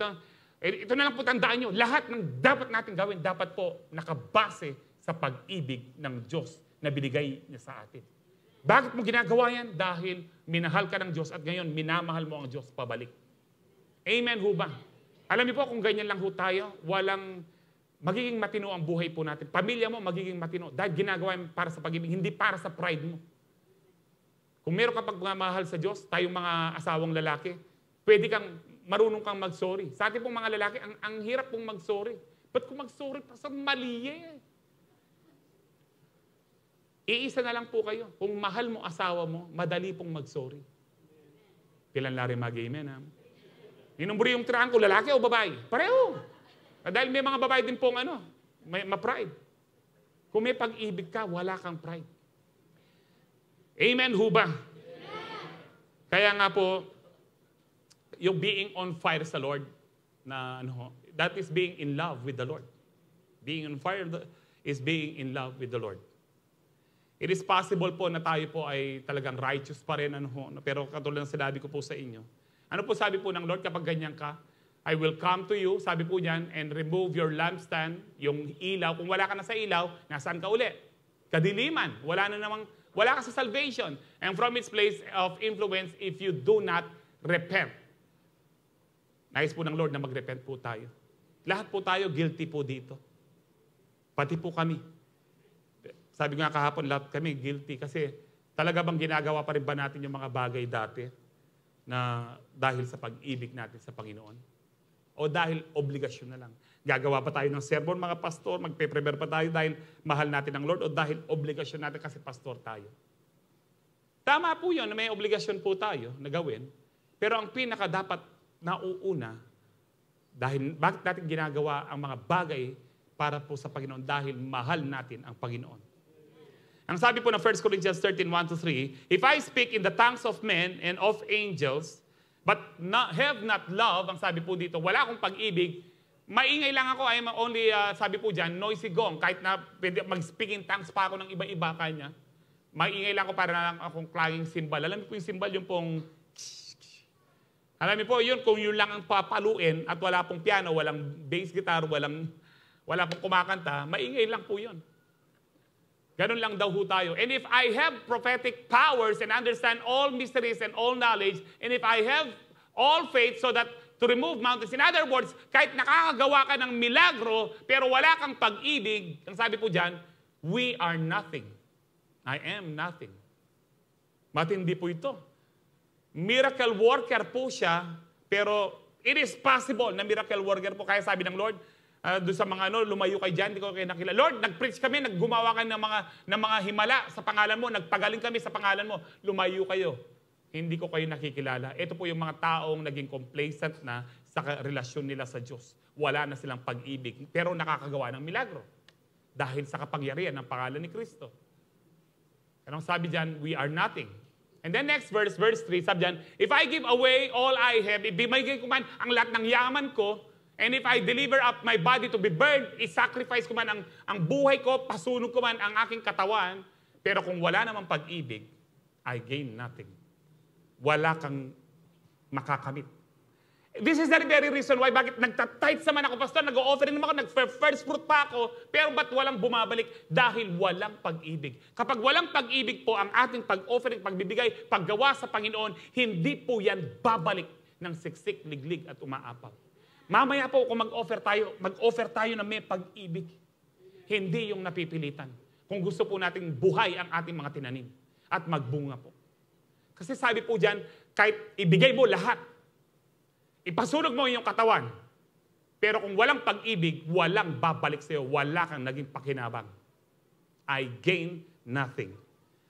ito na lang po tandaan nyo, lahat ng dapat natin gawin, dapat po nakabase sa pag-ibig ng Diyos na binigay niya sa atin. Bakit mo ginagawa yan? Dahil minahal ka ng Diyos at ngayon minamahal mo ang Diyos pabalik. Amen ho ba? Alam niyo po, kung ganyan lang ho tayo, magiging matino ang buhay po natin. Pamilya mo magiging matino dahil ginagawa mo para sa pag-ibig, hindi para sa pride mo. Kung meron ka pagmamahal sa Diyos, tayong mga asawang lalaki, marunong kang mag-sorry. Sa ating pong mga lalaki, ang hirap pong mag-sorry. Ba't kung mag-sorry pa sa mali eh? Iisa na lang po kayo. Kung mahal mo asawa mo, madali pong mag-sorry. Pilan lari mag-amen, ha? Inumburi yung tirahan ko, lalaki o babae? Pareho. Dahil may mga babae din pong may ma-pride. Kung may pag-ibig ka, wala kang pride. Amen, huba? Kaya nga po, yung being on fire sa Lord, that is being in love with the Lord. Being on fire is being in love with the Lord. It is possible po na tayo po ay talagang righteous pa rin, pero katulad ng sinabi ko po sa inyo. Ano po sabi po ng Lord kapag ganyan ka? I will come to you, sabi po niyan, and remove your lampstand, yung ilaw. Kung wala ka na sa ilaw, nasaan ka uli? kadiliman. Wala ka sa salvation. And from its place of influence if you do not repent. Nais po ng Lord na mag-repent po tayo. Lahat po tayo guilty po dito. Pati po kami. Sabi nga kahapon, lahat kami guilty kasi talaga bang ginagawa pa rin ba natin yung mga bagay dati na dahil sa pag-ibig natin sa Panginoon? O dahil obligasyon na lang? Gagawa pa tayo ng sermon, mga pastor, magpe-prepare pa tayo dahil mahal natin ang Lord o dahil obligasyon natin kasi pastor tayo? Tama po yun na may obligasyon po tayo na gawin. Pero ang pinaka dapat nauuna, dahil bakit natin ginagawa ang mga bagay para po sa Panginoon? Dahil mahal natin ang Panginoon. Ang sabi po ng 1 Corinthians 13:1-3, if I speak in the tongues of men and of angels, but have not love, ang sabi po dito, wala akong pag-ibig, maingay lang ako, I'm only, sabi po dyan, noisy gong, kahit na mag-speak in tongues pa ako ng iba-iba kanya, maingay lang ako para lang akong clanging cymbal. Alam niyo po yung cymbal, yung pong, alam niyo po, yun, kung yun lang ang papaluin at wala pong piano, walang bass guitar, wala pong kumakanta, maingay lang po yun. Ganun lang daw ho tayo. And if I have prophetic powers and understand all mysteries and all knowledge, and if I have all faith so that to remove mountains, in other words, kahit nakakagawa ka ng milagro, pero wala kang pag-ibig, ang sabi po dyan, we are nothing. I am nothing. Matindi po ito. Miracle worker po siya, pero it is possible na miracle worker po. Kaya sabi ng Lord, doon sa mga lumayo kay dyan, hindi ko kayo nakilala. Lord, nag-preach kami, naggumawa ka ng mga himala sa pangalan mo, nagpagaling kami sa pangalan mo, lumayo kayo. Hindi ko kayo nakikilala. Ito po yung mga taong naging complacent na sa relasyon nila sa Diyos. Wala na silang pag-ibig, pero nakakagawa ng milagro. Dahil sa kapangyarihan ng pangalan ni Kristo. Anong sabi dyan? We are nothing. And then next verse 3, sabi dyan, if I give away all I have, ibibigay ko man ang lahat ng yaman ko, and if I deliver up my body to be burned, i-sacrifice ko man ang buhay ko, pasunog ko man ang aking katawan, pero kung wala namang pag-ibig, I gain nothing. Wala kang makakamit. This is the very reason why, bakit nagtatight naman ako, pastor, nag-o-offering naman ako, nag-first fruit pa ako, pero ba't walang bumabalik? Dahil walang pag-ibig. Kapag walang pag-ibig po ang ating pag-offering, pagbibigay, paggawa sa Panginoon, hindi po yan babalik ng siksik, liglig at umaapaw. Mamaya po kung mag-offer tayo na may pag-ibig. Hindi yung napipilitan. Kung gusto po nating buhay ang ating mga tinanim at magbunga po. Kasi sabi po dyan, kahit ibigay mo lahat, ipasunog mo yung katawan, pero kung walang pag-ibig, walang babalik sa'yo, wala kang naging pakinabang. I gain nothing.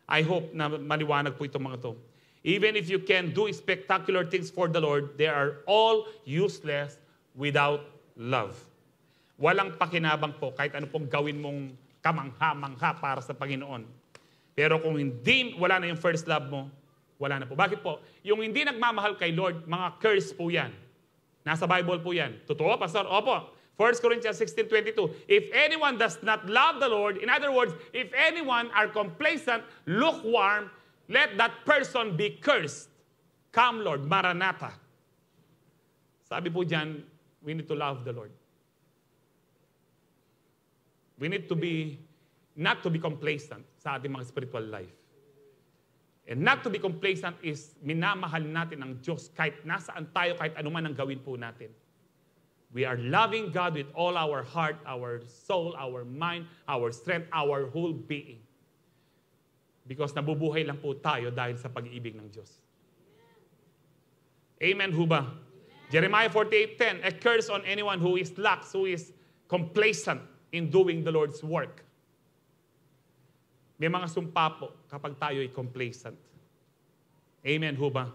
I hope na maliwanag po itong mga to. Even if you can do spectacular things for the Lord, they are all useless without love. Walang pakinabang po kahit ano pong gawin mong kamangha-mangha para sa Panginoon. Pero kung wala na yung first love mo, wala na po. Bakit po? Yung hindi nagmamahal kay Lord, mga curse po yan. Nasa Bible po yan. Totoo, Pastor? Opo. 1 Corinthians 16:22. If anyone does not love the Lord, in other words, if anyone are complacent, lukewarm, let that person be cursed. Come, Lord, Maranatha. Sabi po dyan, we need to love the Lord. We need to not to be complacent sa ating mga spiritual life. And not to be complacent is minamahal natin ang Diyos kahit nasaan tayo, kahit anuman ang gawin po natin. We are loving God with all our heart, our soul, our mind, our strength, our whole being. Because nabubuhay lang po tayo dahil sa pag-ibig ng Diyos. Amen, huba? Jeremiah 48:10, a curse on anyone who is lax, who is complacent in doing the Lord's work. May mga sumpa po kapag tayo ay complacent. Amen, huba?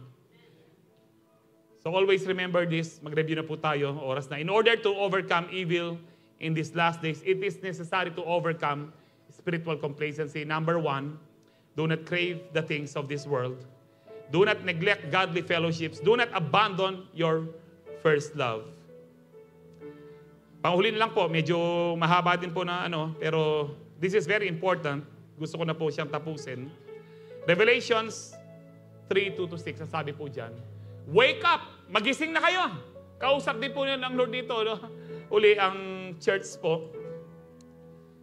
So always remember this, mag-review na po tayo, oras na. In order to overcome evil in these last days, it is necessary to overcome spiritual complacency. Number 1, do not crave the things of this world. Do not neglect godly fellowships. Do not abandon your first love. Panghuli na lang po, medyo mahaba din po na pero this is very important. Gusto ko na po siyang tapusin. Revelations 3:2-6, sabi po dyan, wake up! Magising na kayo! Kausap din po ng Lord dito, uli ang church po.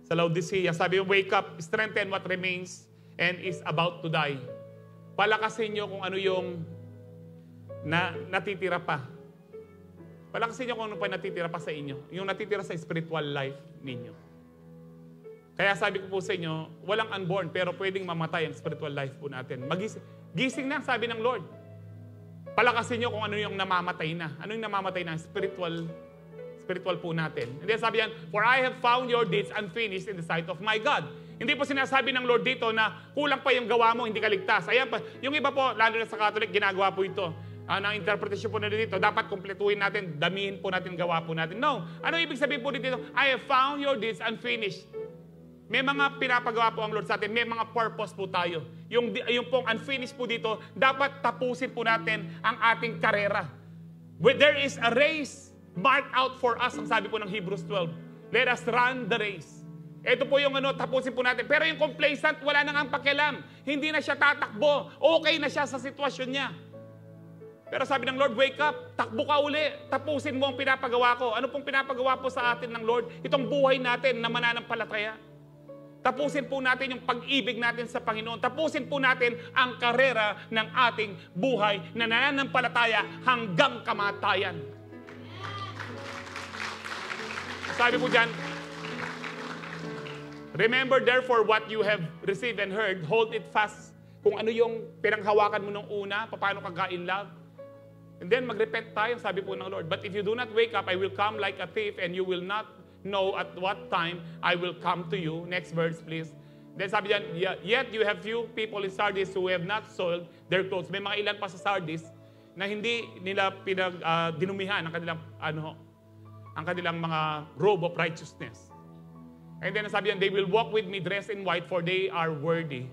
Sa Laodicea, sabi, wake up, strengthen what remains and is about to die. Palakasin nyo kung ano yung natitira pa. Palakasin nyo kung ano pa natitira pa sa inyo. Yung natitira sa spiritual life ninyo. Kaya sabi ko po sa inyo, walang unborn, pero pwedeng mamatay ang spiritual life po natin. Gising na, sabi ng Lord. Palakasin nyo kung ano yung namamatay na. Ano yung namamatay na? Spiritual po natin. And then sabi yan, for I have found your deeds unfinished in the sight of my God. Hindi po sinasabi ng Lord dito na kulang pa yung gawa mo, hindi ka ligtas. Ayan pa, yung iba po, lalo na sa Catholic, ginagawa po ito. Ang interpretation po nila dito, dapat kumpletuhin natin, damihin po natin, gawa po natin. No. Ano ibig sabihin po dito? I have found your deeds unfinished. May mga pinapagawa po ang Lord sa atin. May mga purpose po tayo. Yung pong unfinished po dito, dapat tapusin po natin ang ating karera. There is a race marked out for us, ang sabi po ng Hebrews 12. Let us run the race. Ito po yung tapusin po natin. Pero yung complacent, wala nang ang pakialam. Hindi na siya tatakbo. Okay na siya sa sitwasyon niya. Pero sabi ng Lord, wake up, takbo ka uli, tapusin mo ang pinapagawa ko. Ano pong pinapagawa po sa atin ng Lord? Itong buhay natin na mananampalataya. Tapusin po natin yung pag-ibig natin sa Panginoon. Tapusin po natin ang karera ng ating buhay na nananampalataya hanggang kamatayan. Sabi po dyan, remember therefore what you have received and heard, hold it fast. Kung ano yung pinanghawakan mo nung una, paano ka in love. And then mag-repent tayo, sabi po ng Lord. But if you do not wake up, I will come like a thief and you will not know at what time I will come to you. Next verse, please. Then sabi diyan, yet you have few people in Sardis who have not soiled their clothes. May mga ilan pa sa Sardis na hindi nila dinumihan ang kanilang mga robe of righteousness. And then sabi diyan, they will walk with me dressed in white, for they are worthy.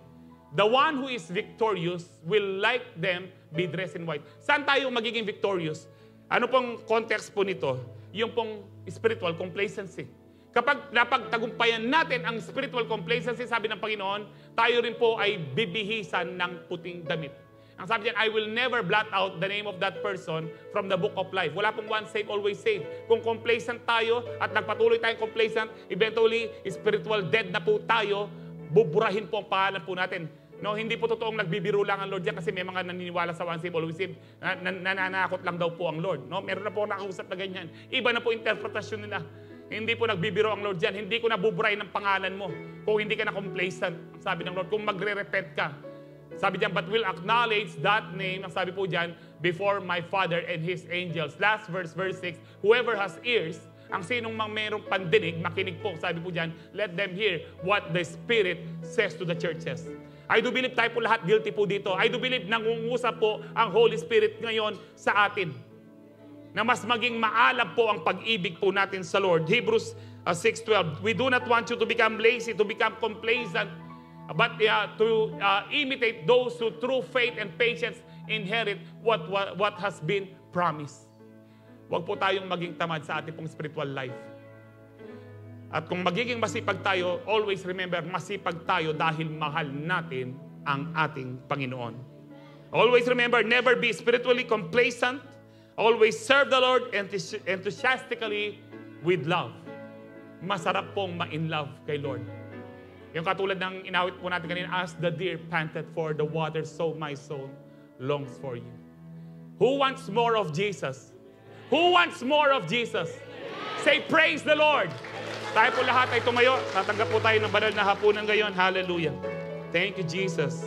The one who is victorious will like them be dressed in white. Saan tayo magiging victorious? Ano pong context po nito? Yung pong spiritual complacency. Kapag napagtagumpayan natin ang spiritual complacency, sabi ng Panginoon, tayo rin po ay bibihisan ng puting damit. Ang sabi diyan, I will never blot out the name of that person from the book of life. Wala pong once saved, always saved. Kung complacent tayo at nagpatuloy tayong complacent, eventually, spiritual dead na po tayo, buburahin po ang pangalan po natin. No, hindi po totoong nagbibiro lang ang Lord diyan kasi may mga naniniwala sa once saved, always saved. Nananakot lang daw po ang Lord. No? Meron na po nakausap na ganyan. Iba na po interpretasyon nila. Hindi po nagbibiro ang Lord diyan. Hindi ko nabuburahin ang pangalan mo kung hindi ka na complacent. Sabi ng Lord, kung magre-repent ka. Sabi diyan, but will acknowledge that name, ang sabi po diyan, before my Father and His angels. Last verse, verse 6, whoever has ears, ang sinong mayroong pandinig, makinig po. Sabi po diyan, let them hear what the Spirit says to the churches. I do believe tayo po lahat guilty po dito. I do believe nangungusap po ang Holy Spirit ngayon sa atin. Na mas maging maalab po ang pag-ibig po natin sa Lord. Hebrews 6:12. We do not want you to become lazy, to become complacent, but to imitate those who through faith and patience inherit what has been promised. Huwag po tayong maging tamad sa ating pong spiritual life. At kung magiging masipag tayo, always remember, masipag tayo dahil mahal natin ang ating Panginoon. Always remember, never be spiritually complacent. Always serve the Lord enthusiastically with love. Masarap pong ma-in love kay Lord. Yung katulad ng inawit po natin kanina, as the deer panted for the water, so my soul longs for you. Who wants more of Jesus? Who wants more of Jesus? Say, praise the Lord! Tayo po lahat ay tumayo. Tatanggap po tayo ng banal na hapunan ngayon. Hallelujah. Thank you, Jesus.